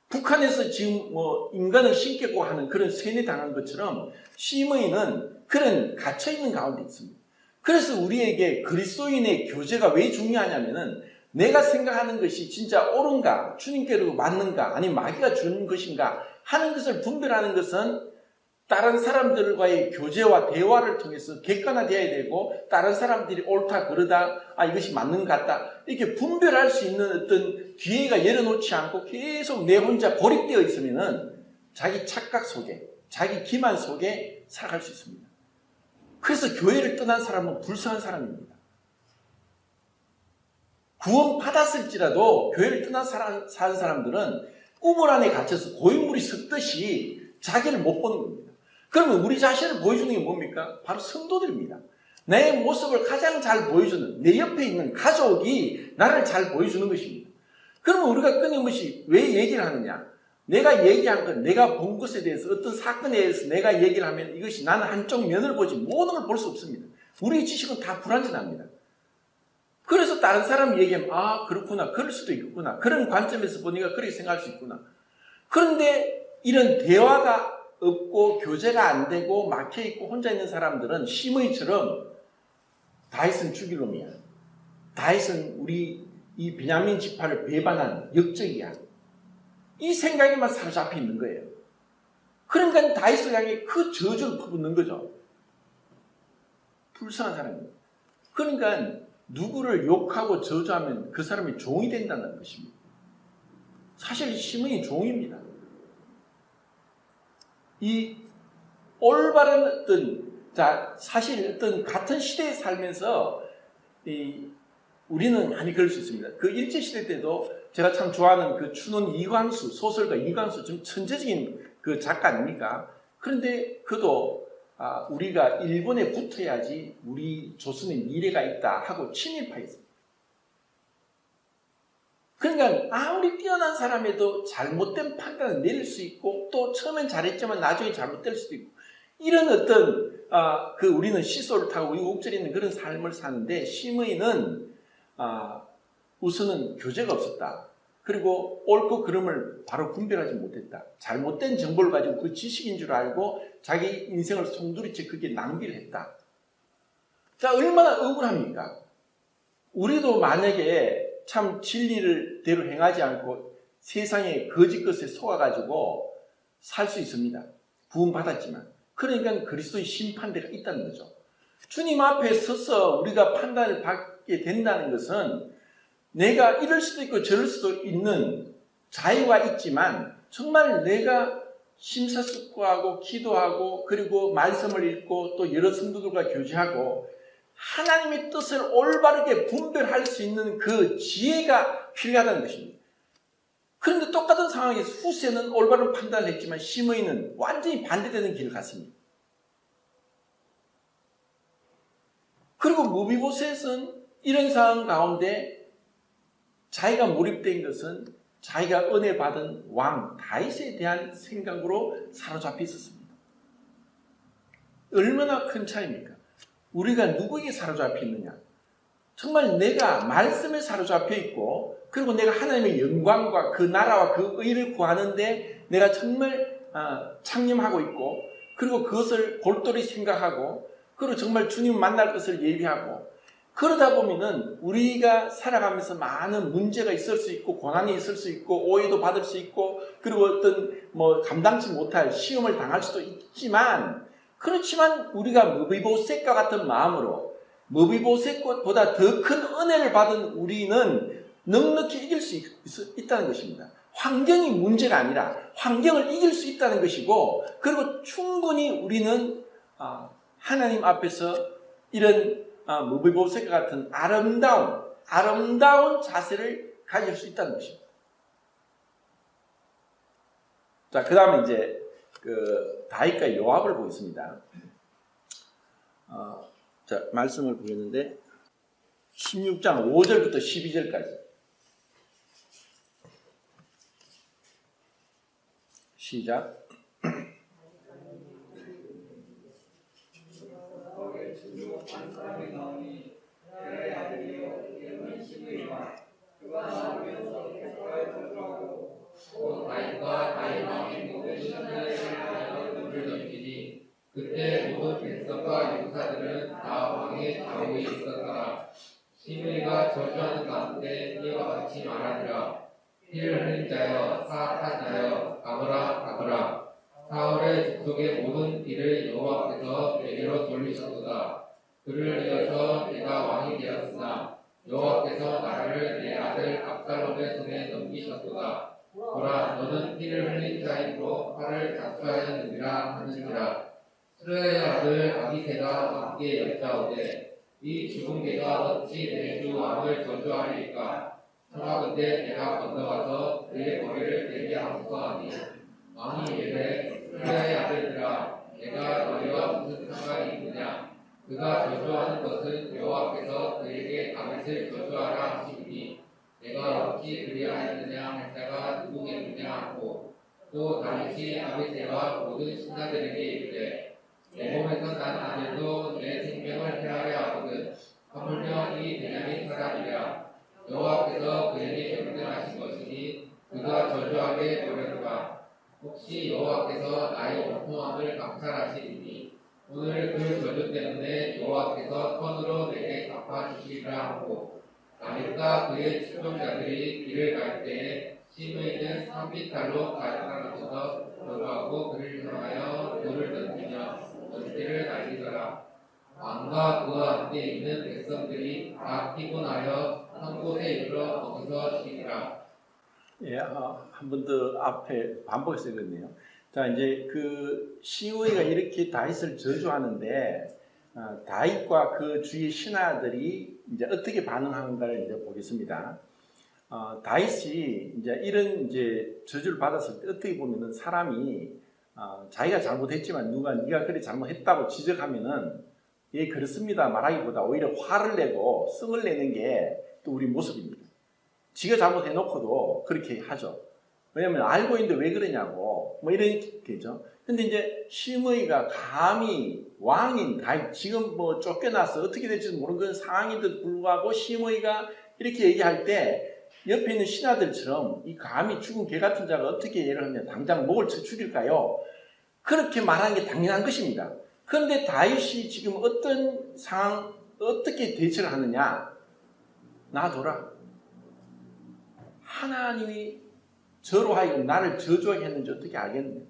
북한에서 지금 인간을 신겠고 하는 그런 세뇌당한 것처럼 시므이는 그런 갇혀있는 가운데 있습니다. 그래서 우리에게 그리스도인의 교제가 왜 중요하냐면은 내가 생각하는 것이 진짜 옳은가, 주님께로 맞는가, 아니면 마귀가 주는 것인가 하는 것을 분별하는 것은 다른 사람들과의 교제와 대화를 통해서 객관화되어야 되고 다른 사람들이 옳다 그러다 이것이 맞는 것 같다 이렇게 분별할 수 있는 어떤 기회가 열어놓지 않고 계속 내 혼자 고립되어 있으면은 자기 착각 속에 자기 기만 속에 살아갈 수 있습니다. 그래서 교회를 떠난 사람은 불쌍한 사람입니다. 구원 받았을지라도 교회를 떠난 사는 사람들은 우물 안에 갇혀서 고인물이 섞듯이 자기를 못 보는 겁니다. 그러면 우리 자신을 보여주는 게 뭡니까? 바로 성도들입니다. 내 모습을 가장 잘 보여주는 내 옆에 있는 가족이 나를 잘 보여주는 것입니다. 그러면 우리가 끊임없이 왜 얘기를 하느냐? 내가 얘기한 것, 내가 본 것에 대해서 어떤 사건에 대해서 내가 얘기를 하면 이것이 나는 한쪽 면을 보지 모든 걸 볼 수 없습니다. 우리의 지식은 다 불완전합니다. 그래서 다른 사람이 얘기하면 아 그렇구나, 그럴 수도 있구나, 그런 관점에서 보니까 그렇게 생각할 수 있구나. 그런데 이런 대화가 없고 교제가 안 되고 막혀있고 혼자 있는 사람들은 심의처럼 다윗은 죽일 놈이야, 다윗은 우리 이 베냐민 지파를 배반한 역적이야, 이 생각에만 사로잡혀 있는 거예요. 그러니까 다윗을 향해 그 저주를 퍼붓는 거죠. 불쌍한 사람입니다. 그러니까 누구를 욕하고 저주하면 그 사람이 종이 된다는 것입니다. 사실 시므이 종입니다. 이 올바른 사실 어떤 같은 시대에 살면서 우리는 많이 그럴 수 있습니다. 그 일제시대 때도 제가 참 좋아하는 그 추는 이광수, 소설가 이광수, 좀 천재적인 그 작가 아닙니까? 그런데 그도 우리가 일본에 붙어야지 우리 조선의 미래가 있다 하고 친일파였습니다. 그러니까 아무리 뛰어난 사람에도 잘못된 판단을 내릴 수 있고 또 처음엔 잘했지만 나중에 잘못될 수도 있고 이런 어떤 우리는 시소를 타고 우여곡절이 있는 그런 삶을 사는데 시므이는 우선은 교제가 없었다. 그리고 옳고 그름을 바로 분별하지 못했다. 잘못된 정보를 가지고 그 지식인 줄 알고 자기 인생을 송두리째 그게 낭비를 했다. 자, 얼마나 억울합니까? 우리도 만약에 참 진리를 대로 행하지 않고 세상의 거짓 것에 속아가지고 살 수 있습니다. 구원받았지만. 그러니까 그리스도의 심판대가 있다는 거죠. 주님 앞에 서서 우리가 판단을 받게 된다는 것은 내가 이럴 수도 있고 저럴 수도 있는 자유가 있지만 정말 내가 심사숙고하고 기도하고 그리고 말씀을 읽고 또 여러 성도들과 교제하고 하나님의 뜻을 올바르게 분별할 수 있는 그 지혜가 필요하다는 것입니다. 그런데 똑같은 상황에서 후세는 올바른 판단을 했지만 시므이는 완전히 반대되는 길을 갔습니다. 그리고 무비보셋은 이런 상황 가운데 자기가 몰입된 것은 자기가 은혜 받은 왕 다윗에 대한 생각으로 사로잡혀 있었습니다. 얼마나 큰 차이입니까? 우리가 누구에게 사로잡혀 있느냐? 정말 내가 말씀에 사로잡혀 있고 그리고 내가 하나님의 영광과 그 나라와 그 의를 구하는데 내가 정말 창념하고 있고 그리고 그것을 골똘히 생각하고 그리고 정말 주님 만날 것을 예비하고 그러다 보면은 우리가 살아가면서 많은 문제가 있을 수 있고 고난이 있을 수 있고 오해도 받을 수 있고 그리고 어떤 감당치 못할 시험을 당할 수도 있지만 그렇지만 우리가 무비보셋과 같은 마음으로 무비보셋보다 더 큰 은혜를 받은 우리는 넉넉히 이길 수 있다는 것입니다. 환경이 문제가 아니라 환경을 이길 수 있다는 것이고 그리고 충분히 우리는 하나님 앞에서 이런 무비보셋과 같은 아름다운 자세를 가질 수 있다는 것입니다. 자, 그 다음에 이제 다윗과 요압을 보겠습니다. 자, 말씀을 보겠는데 16장 5절부터 12절까지 시작. 다윗과 다윗 왕의 모든 신하를 넘기니 그때 모든 백성과 용사들은 다 왕의 좌우에 있었더라. 시므이가 저주하는 가운데 이와 같이 말하니라. 피를 흘린 자여 사악한 자여 가거라 가거라. 사울의 족속의 모든 피를 여호와께서 내게로 돌리셨도다. 그를 이어서 내가 왕이 되었으나 여호와께서 나를 내 아들 압살롬의 손에 넘기셨도다. 보라, 너는 피를 흘린 자이므로 화를 자초하였느니라 하는지라. 스루야의 아들 아비새가 왕께 여짜오되 이 죽은 개가 어찌 내 주 왕을 저주하리이까? 청하건대 내가 건너가서 그의 머리를 베게 하소서 하니 왕이 이르되 스루야의 아들들아 내가 너희와 무슨 상관이 있느냐? 그가 저주하는 것은 여호와께서 그에게 다윗을 저주하라 하시니 내가 어찌 그리하였느냐 할 자가 누구겠느냐 하고 또 다윗이 아비새와 모든 신하들에게 이르되 내 몸에서 난 아들도 내 생명을 해하려 하거든 하물며 이 베냐민 사람이라 여호와께서 그에게 명령하신 것이니 그가 저주하게 노려두라. 혹시 여호와께서 나의 원통함을 감찰하시리니 오늘 그 저주 때문에 여호와께서 선으로 내게 갚아주시리라 하고 아mit과 그의 친족자들이 길을 갈 때에 시므이는 산비탈로 가져가면서 돌아오고 그를 향하여 돌을 던지며 전대를 날리더라. 왕과 그와 함께 있는 백성들이 다 피곤하여 한 곳에 이르러 거기서 쉬니라. 예, 한 번 더 앞에 반복해서 읽었네요. 자, 이제 그 시므이가 이렇게 다윗을 저주하는데 다윗과 그 주위 신하들이 이제 어떻게 반응하는가를 이제 보겠습니다. 다윗이 이제 이런 이제 저주를 받았을 때 어떻게 보면은 사람이 자기가 잘못했지만 누가 네가 그래 잘못했다고 지적하면은 예 그렇습니다 말하기보다 오히려 화를 내고 성을 내는 게 또 우리 모습입니다. 지가 잘못해놓고도 그렇게 하죠. 왜냐하면 알고 있는데 왜 그러냐고 뭐 이런 게죠. 근데 이제 시므이가 감히 왕인 다윗 지금 뭐 쫓겨나서 어떻게 될지도 모르는 그런 상황인데도 불구하고 시므이가 이렇게 얘기할 때 옆에 있는 신하들처럼 이 감히 죽은 개 같은 자가 어떻게 예를 하면 당장 목을 쳐 죽일까요? 그렇게 말하는 게 당연한 것입니다. 그런데 다윗이 지금 어떤 상황 어떻게 대처를 하느냐? 놔둬라. 하나님이 저로 하여금 나를 저주하게 했는지 어떻게 알겠느냐?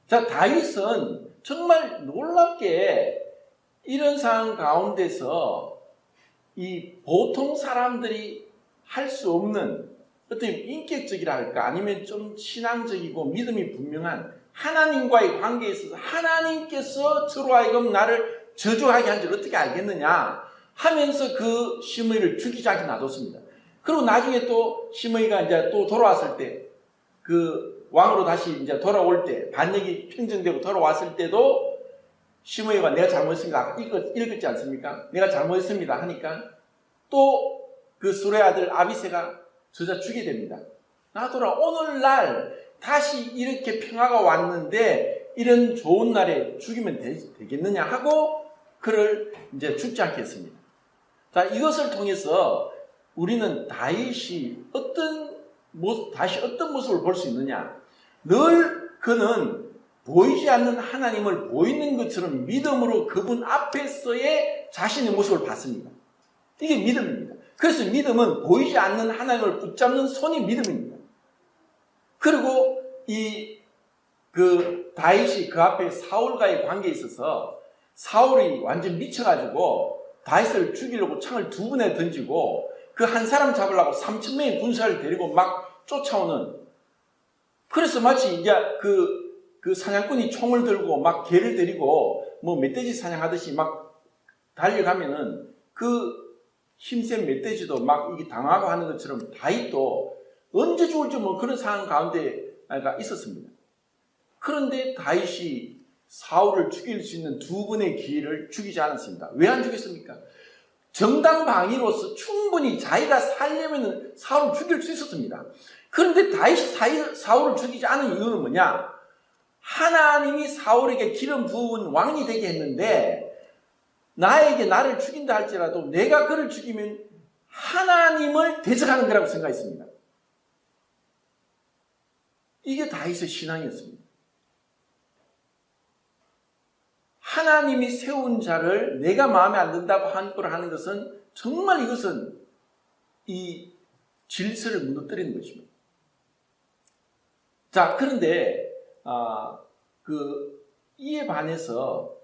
자, 다윗은 정말 놀랍게 이런 상황 가운데서 이 보통 사람들이 할 수 없는 어떤 인격적이라 할까 아니면 좀 신앙적이고 믿음이 분명한 하나님과의 관계에 있어서 하나님께서 저로 하여금 나를 저주하게 한 줄 어떻게 알겠느냐 하면서 그 시므이를 죽이지 않게 놔뒀습니다. 그리고 나중에 또 시므이가 이제 또 돌아왔을 때 그 왕으로 다시 이제 돌아올 때 반역이 평정되고 돌아왔을 때도 시므이가 내가 잘못했습니다. 읽었지 않습니까? 내가 잘못했습니다 하니까 또 그 수레 아들 아비새가 저자 죽게 됩니다. 나더라 오늘날 다시 이렇게 평화가 왔는데 이런 좋은 날에 죽이면 되겠느냐 하고 그를 이제 죽지 않게 했습니다. 자, 이것을 통해서 우리는 다윗이 어떤 모습을 볼 수 있느냐? 늘 그는 보이지 않는 하나님을 보이는 것처럼 믿음으로 그분 앞에서의 자신의 모습을 봤습니다. 이게 믿음입니다. 그래서 믿음은 보이지 않는 하나님을 붙잡는 손이 믿음입니다. 그리고 다윗이 그 앞에 사울과의 관계에 있어서 사울이 완전 미쳐가지고 다윗을 죽이려고 창을 2번에 던지고 그 한 사람 잡으려고 3,000명의 군사를 데리고 막 쫓아오는 그래서 마치 이제 그 사냥꾼이 총을 들고 막 개를 데리고 뭐 멧돼지 사냥하듯이 막 달려가면은 그 힘센 멧돼지도 막 이게 당하고 하는 것처럼 다윗도 언제 죽을지 뭐 그런 상황 가운데 있었습니다. 그런데 다윗이 사울을 죽일 수 있는 2번의 기회를 죽이지 않았습니다. 왜 안 죽였습니까? 정당방위로서 충분히 자기가 살려면 사울을 죽일 수 있었습니다. 그런데 다윗이 사울을 죽이지 않은 이유는 뭐냐? 하나님이 사울에게 기름 부은 왕이 되게 했는데 나에게 나를 죽인다 할지라도 내가 그를 죽이면 하나님을 대적하는 거라고 생각했습니다. 이게 다윗의 신앙이었습니다. 하나님이 세운 자를 내가 마음에 안 든다고 하는 것은 정말 이것은 이 질서를 무너뜨리는 것입니다. 자, 그런데 이에 반해서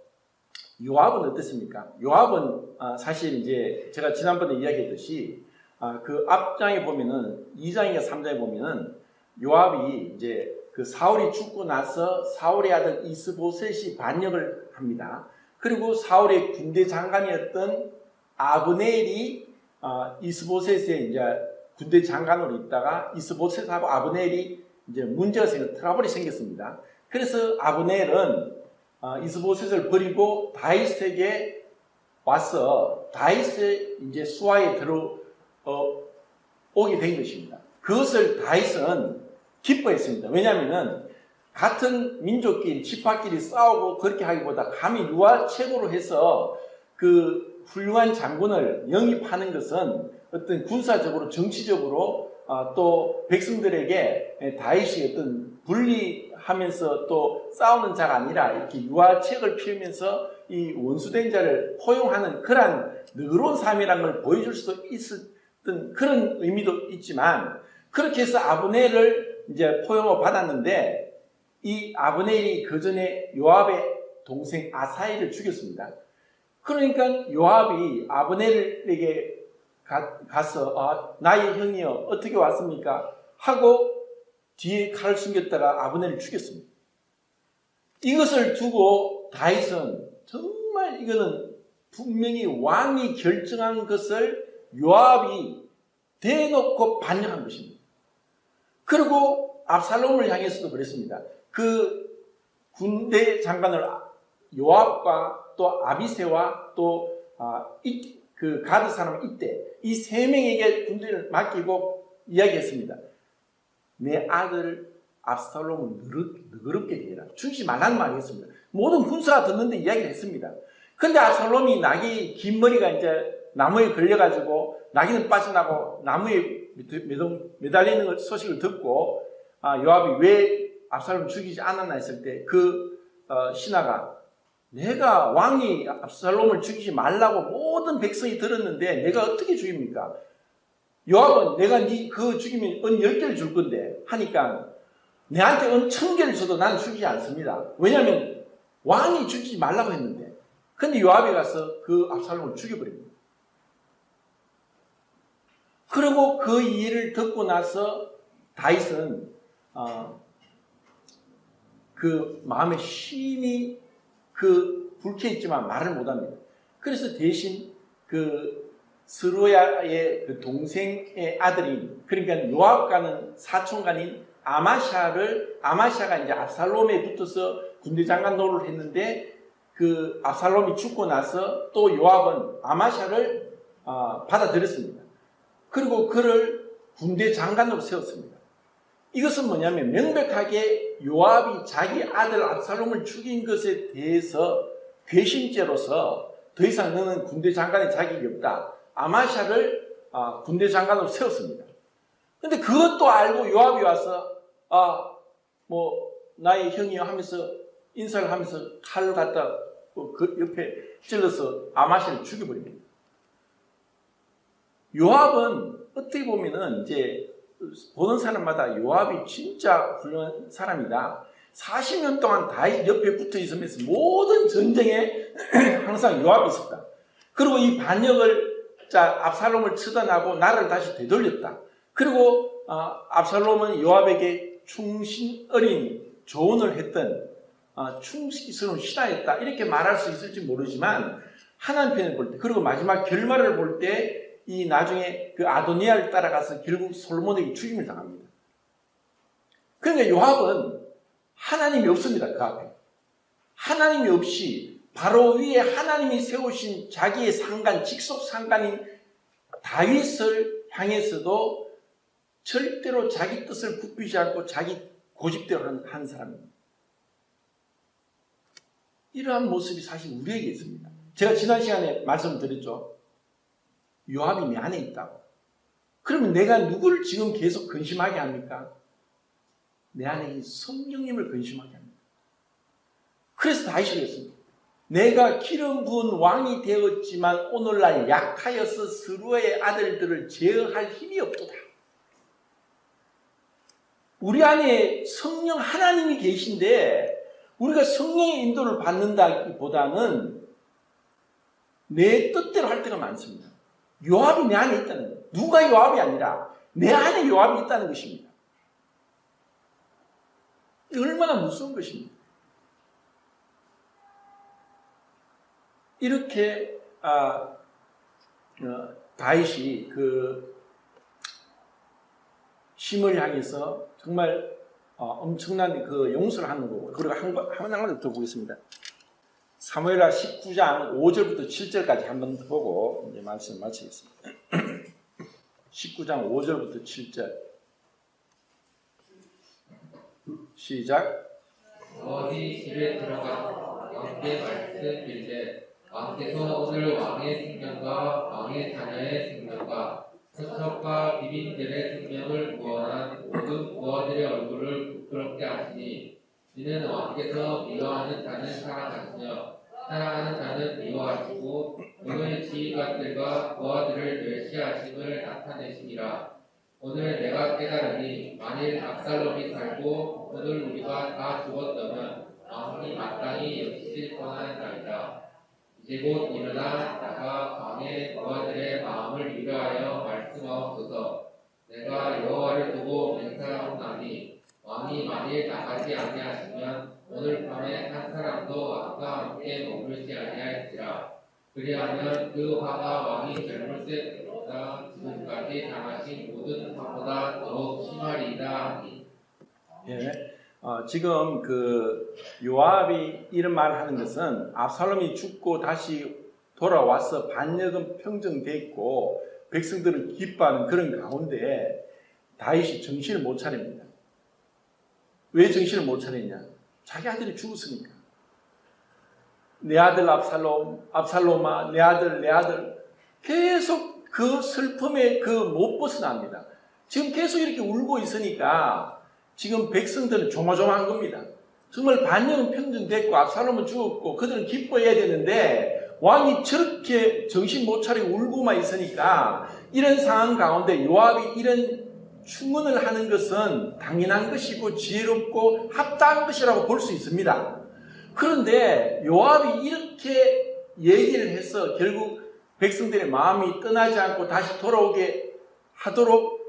요압은 어땠습니까? 요압은 사실 이제 제가 지난번에 이야기했듯이 그 앞장에 보면은 2장인가 3장에 보면은 요압이 이제 그 사울이 죽고 나서 사울의 아들 이스보셋이 반역을 합니다. 그리고 사울의 군대 장관이었던 아브넬이 이스보셋의 이제 군대 장관으로 있다가 이스보셋하고 아브넬이 이제 문제가 트러블이 생겼습니다. 그래서 아브넬은 이스보셋을 버리고 다윗에게 와서 다윗의 이제 수하에 오게 된 것입니다. 그것을 다윗은 기뻐했습니다. 왜냐하면은 같은 민족끼리 지파끼리 싸우고 그렇게 하기보다 감히 유아책으로 해서 그 훌륭한 장군을 영입하는 것은 어떤 군사적으로 정치적으로 또 백성들에게 다윗이 어떤 분리하면서 또 싸우는 자가 아니라 이렇게 유아책을 피우면서 이 원수된 자를 포용하는 그러한 너그러운 삶이라는 걸 보여줄 수 있었던 그런 의미도 있지만, 그렇게 해서 아브넬을 이제 포용을 받았는데 이 아브넬이 그 전에 요압의 동생 아사엘을 죽였습니다. 그러니까 요압이 아브넬에게 가서 나의 형이여 어떻게 왔습니까? 하고 뒤에 칼을 숨겼다가 아브넬을 죽였습니다. 이것을 두고 다윗은 정말 이거는 분명히 왕이 결정한 것을 요압이 대놓고 반역한 것입니다. 그리고 압살롬을 향해서도 그랬습니다. 그 군대 장관을 요압과 또 아비새와 또 그 가드 사람 이때 이 세 명에게 군대를 맡기고 이야기했습니다. 내 아들 압살롬을 너그럽게 대해라. 죽이지 말라는 말을 했습니다. 모든 군사가 듣는데 이야기를 했습니다. 근데 압살롬이 낙이 긴 머리가 이제 나무에 걸려가지고 낙이는 빠져나고 나무에 매달리는 소식을 듣고 요압이 왜 압살롬을 죽이지 않았나 했을 때 그 신하가 내가 왕이 압살롬을 죽이지 말라고 모든 백성이 들었는데 내가 어떻게 죽입니까? 요압은 내가 그 죽이면 은 10개를 줄 건데 하니까 내한테 은 1000개를 줘도 나는 죽이지 않습니다. 왜냐하면 왕이 죽이지 말라고 했는데. 근데 요압이 가서 그 압살롬을 죽여버립니다. 그리고 그 일을 듣고 나서 다윗은 그 마음에 심히 불쾌했지만 말을 못합니다. 그래서 대신 그 스루야의 그 동생의 아들인, 그러니까 요압과는 사촌간인 아마샤가 이제 압살롬에 붙어서 군대 장관 노릇을 했는데 그 압살롬이 죽고 나서 또 요압은 아마샤를 받아들였습니다. 그리고 그를 군대 장관으로 세웠습니다. 이것은 뭐냐면 명백하게 요압이 자기 아들 압살롬을 죽인 것에 대해서 괘씸죄로서 더 이상 너는 군대 장관의 자격이 없다. 아마샤를 군대 장관으로 세웠습니다. 근데 그것도 알고 요압이 와서 나의 형이요 하면서 인사를 하면서 칼을 갖다 그 옆에 찔러서 아마샤를 죽여버립니다. 요압은 어떻게 보면은 이제 보는 사람마다 요압이 진짜 훌륭한 사람이다. 40년 동안 다윗 옆에 붙어 있으면서 모든 전쟁에 항상 요압이 있었다. 그리고 이 반역을 압살롬을 처단하고 나라를 다시 되돌렸다. 그리고 압살롬은 요압에게 충신 어린 조언을 했던 충성스러운 신하였다. 이렇게 말할 수 있을지 모르지만 하나님 편을 볼 때, 그리고 마지막 결말을 볼 때 이 나중에 그 아도니아를 따라가서 결국 솔로몬에게 죽임을 당합니다. 그러니까 요압은 하나님이 없습니다. 그 앞에. 하나님이 없이 바로 위에 하나님이 세우신 자기의 상관, 직속 상관인 다윗을 향해서도 절대로 자기 뜻을 굽히지 않고 자기 고집대로 한 사람입니다. 이러한 모습이 사실 우리에게 있습니다. 제가 지난 시간에 말씀드렸죠. 요압이 내 안에 있다고. 그러면 내가 누구를 지금 계속 근심하게 합니까? 내 안에 있는 성령님을 근심하게 합니다. 그래서 다윗이 그랬습니다. 내가 기름 부은 왕이 되었지만 오늘날 약하여서 스루야의 아들들을 제어할 힘이 없도다. 우리 안에 성령 하나님이 계신데 우리가 성령의 인도를 받는다기보다는 내 뜻대로 할 때가 많습니다. 요압이 내 안에 있다는 거예요. 누가 요압이 아니라 내 안에 요압이 있다는 것입니다. 얼마나 무서운 것입니까? 이렇게 다윗이 그 심을 향해서 정말 엄청난 그 용서를 하는 거고, 그리고 하나만 더 보겠습니다. 사무엘하 19장 5절부터 7절까지 한번 더 보고 이제 말씀을 마치겠습니다. 19장 5절부터 7절. 시작. 어디 집에 들어가 왕께 말씀드리되 왕께서 오늘 왕의 생명과 왕의 자녀의 생명과 서척과 비빈들의 생명을 구원한 모든 부하들의 얼굴을 부끄럽게 하시니 이는 왕께서 미워하는 자는 사랑하시며 사랑하는 자는 미워하시고 오늘 지휘관들과 부하들을 멸시하심을 나타내시니라. 오늘 내가 깨달으니 만일 압살롬이 살고 오늘 우리가 다 죽었다면 왕이 마땅히 여기실 뻔한 날이다. 이제 곧 일어나 나가 왕의 부하들의 마음을 위로하여 말씀하옵소서. 내가 여호와를 두고 맹세하오나니 왕이 만일 나가지 아니하시면 오늘 밤에 한 사람도 왕과 함께 머물지 아니할지라. 그리하면 그 화가 왕이 젊을 때보다 지금까지 당하신 모든 화보다 더욱 심하리이다 하니. 예. 지금 그 요압이 이런 말을 하는 것은 압살롬이 죽고 다시 돌아와서 반역은 평정됐고 백성들은 기뻐하는 그런 가운데 다윗이 정신을 못 차립니다. 왜 정신을 못 차리냐? 자기 아들이 죽었으니까. 내 아들 압살롬아, 내 아들 계속 그 슬픔에 못 벗어납니다. 지금 계속 이렇게 울고 있으니까 지금 백성들은 조마조마한 겁니다. 정말 반역은 평정됐고 압살롬은 죽었고 그들은 기뻐해야 되는데 왕이 저렇게 정신 못 차리고 울고만 있으니까 이런 상황 가운데 요압이 이런 충언을 하는 것은 당연한 것이고 지혜롭고 합당한 것이라고 볼 수 있습니다. 그런데 요압이 이렇게 얘기를 해서 결국 백성들의 마음이 떠나지 않고 다시 돌아오게 하도록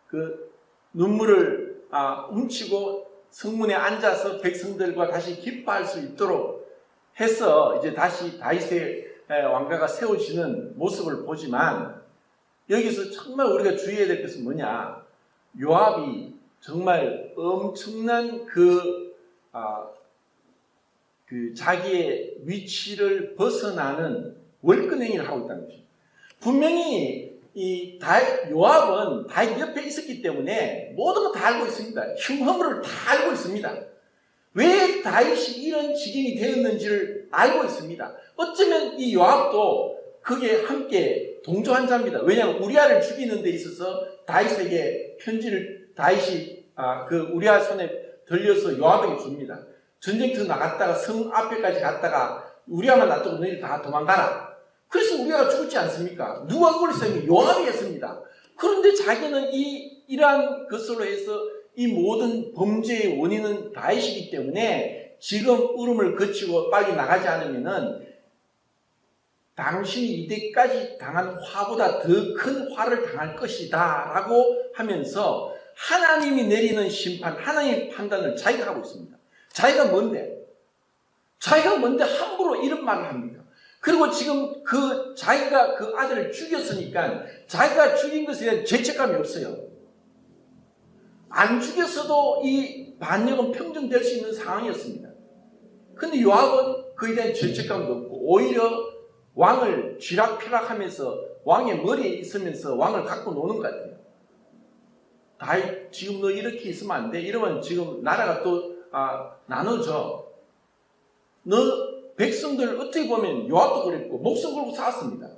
그 눈물을 훔치고 성문에 앉아서 백성들과 다시 기뻐할 수 있도록 해서 이제 다시 다윗의 왕가가 세워지는 모습을 보지만 여기서 정말 우리가 주의해야 될 것은 뭐냐? 요압이 정말 엄청난 그 자기의 위치를 벗어나는 월권행위를 하고 있다는 것입니다. 분명히 요압은 다윗 옆에 있었기 때문에 모든 거 다 알고 있습니다. 흉허물을 다 알고 있습니다. 왜 다윗이 이런 지경이 되었는지를 알고 있습니다. 어쩌면 이 요압도 그게 함께 동조한 자입니다. 왜냐하면 우리아를 죽이는 데 있어서 다윗에게 편지를 다윗이 그 우리아 손에 들려서 요압에게 줍니다. 전쟁터 나갔다가 성 앞에까지 갔다가 우리아만 놔두고 너희들 다 도망가라. 그래서 우리아가 죽었지 않습니까? 누가 그걸 했습니까? 요압이 했습니다. 그런데 자기는 이러한 것으로 해서 이 모든 범죄의 원인은 다윗이기 때문에 지금 울음을 거치고 빨리 나가지 않으면은 당신이 이때까지 당한 화보다 더 큰 화를 당할 것이다 라고 하면서 하나님이 내리는 심판, 하나님의 판단을 자기가 하고 있습니다. 자기가 뭔데 함부로 이런 말을 합니다. 그리고 지금 자기가 그 아들을 죽였으니까 자기가 죽인 것에 대한 죄책감이 없어요. 안 죽였어도 이 반역은 평정될 수 있는 상황이었습니다. 근데 요압은 그에 대한 죄책감도 없고 오히려 왕을 쥐락펴락하면서 왕의 머리에 있으면서 왕을 갖고 노는 것 같아요. 다윗 지금 너 이렇게 있으면 안 돼. 이러면 지금 나라가 또 나눠져. 너 백성들 어떻게 보면 요압도 그랬고 목숨 걸고 싸웠습니다.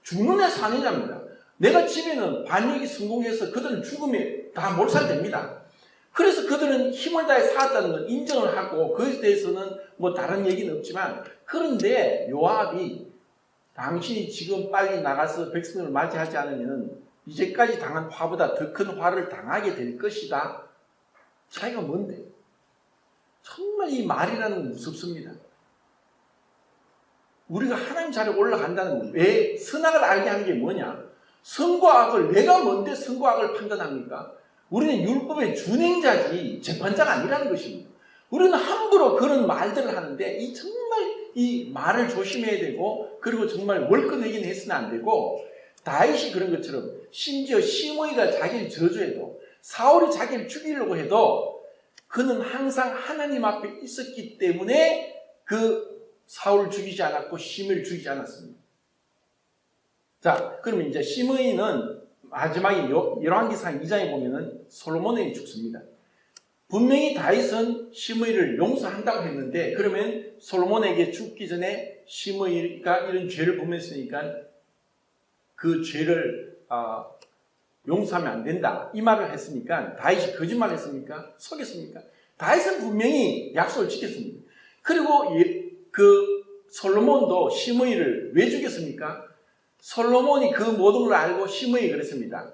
죽는 애 사느냐입니다. 내가 집에는 반역이 성공해서 그들은 죽음에 다 몰살됩니다. 그래서 그들은 힘을 다해 살았다는 걸 인정을 하고 그것에 대해서는 뭐 다른 얘기는 없지만 그런데 요압이 당신이 지금 빨리 나가서 백성을 맞이하지 않으면 이제까지 당한 화보다 더 큰 화를 당하게 될 것이다. 자기가 뭔데? 정말 이 말이라는 건 무섭습니다. 우리가 하나님 자리에 올라간다는 건 왜 선악을 알게 하는 게 뭐냐? 선과 악을 내가 뭔데 선과 악을 판단합니까? 우리는 율법의 준행자지 재판자가 아니라는 것입니다. 우리는 함부로 그런 말들을 하는데 정말 이 말을 조심해야 되고 그리고 정말 월권하긴 했으면 안 되고 다윗이 그런 것처럼 심지어 시므이가 자기를 저주해도 사울이 자기를 죽이려고 해도 그는 항상 하나님 앞에 있었기 때문에 그 사울을 죽이지 않았고 시므이를 죽이지 않았습니다. 자, 그러면 이제 시므이는 마지막에 열왕기상 2장에 보면은 솔로몬에게 죽습니다. 분명히 다윗은 시므이를 용서한다고 했는데 그러면 솔로몬에게 죽기 전에 시므이가 이런 죄를 범했으니까 그 죄를 용서하면 안 된다 이 말을 했으니까 다윗이 거짓말했습니까? 속였습니까? 다윗은 분명히 약속을 지켰습니다. 그리고 그 솔로몬도 시므이를 왜 죽였습니까? 솔로몬이 그 모든 걸 알고 시므이에게 그랬습니다.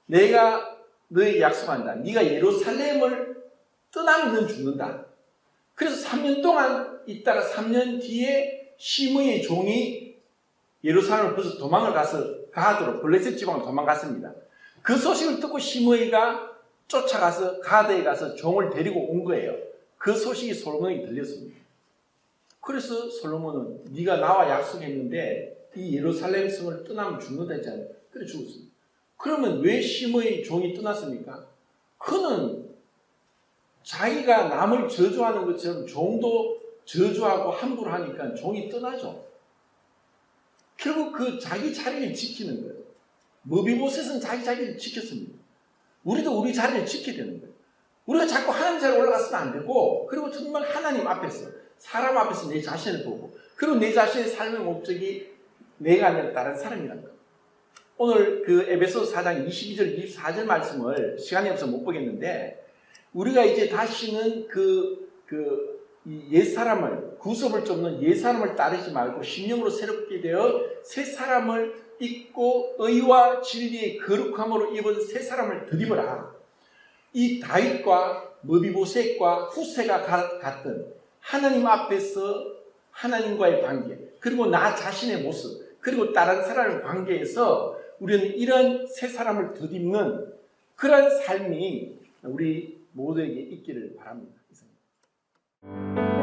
내가 너에게 약속한다. 네가 예루살렘을 떠나면 넌 죽는다. 그래서 3년 동안 있다가 3년 뒤에 시므이의 종이 예루살렘을 벌써 도망을 가하도록 블레셋 지방으로 도망갔습니다. 그 소식을 듣고 시므이가 쫓아가서 가드에 가서 종을 데리고 온 거예요. 그 소식이 솔로몬에게 들렸습니다. 그래서 솔로몬은 네가 나와 약속했는데 이 예루살렘 성을 떠나면 죽는다 했잖아요. 그래 죽었습니다. 그러면 왜 시므이 종이 떠났습니까? 그는 자기가 남을 저주하는 것처럼 종도 저주하고 함부로 하니까 종이 떠나죠. 결국 그 자기 자리를 지키는 거예요. 머비보셋은 자기 자리를 지켰습니다. 우리도 우리 자리를 지켜야 되는 거예요. 우리가 자꾸 하나님 자리에 올라갔으면 안 되고 그리고 정말 하나님 앞에서 사람 앞에서 내 자신을 보고 그리고 내 자신의 삶의 목적이 내가 아니라 다른 사람이라는 거예요. 오늘 그 에베소서 4장 22절 24절 말씀을 시간이 없어서 못 보겠는데 우리가 이제 다시는 이 옛사람을 구습을 쫓는 옛사람을 따르지 말고 신령으로 새롭게 되어 새 사람을 입고 의와 진리의 거룩함으로 입은 새 사람을 드리버라. 이 다윗과 머비보셋과 후세가 같은 하나님 앞에서 하나님과의 관계 그리고 나 자신의 모습 그리고 다른 사람의 관계에서 우리는 이런 새 사람을 덧입는 그런 삶이 우리 모두에게 있기를 바랍니다. 이상입니다.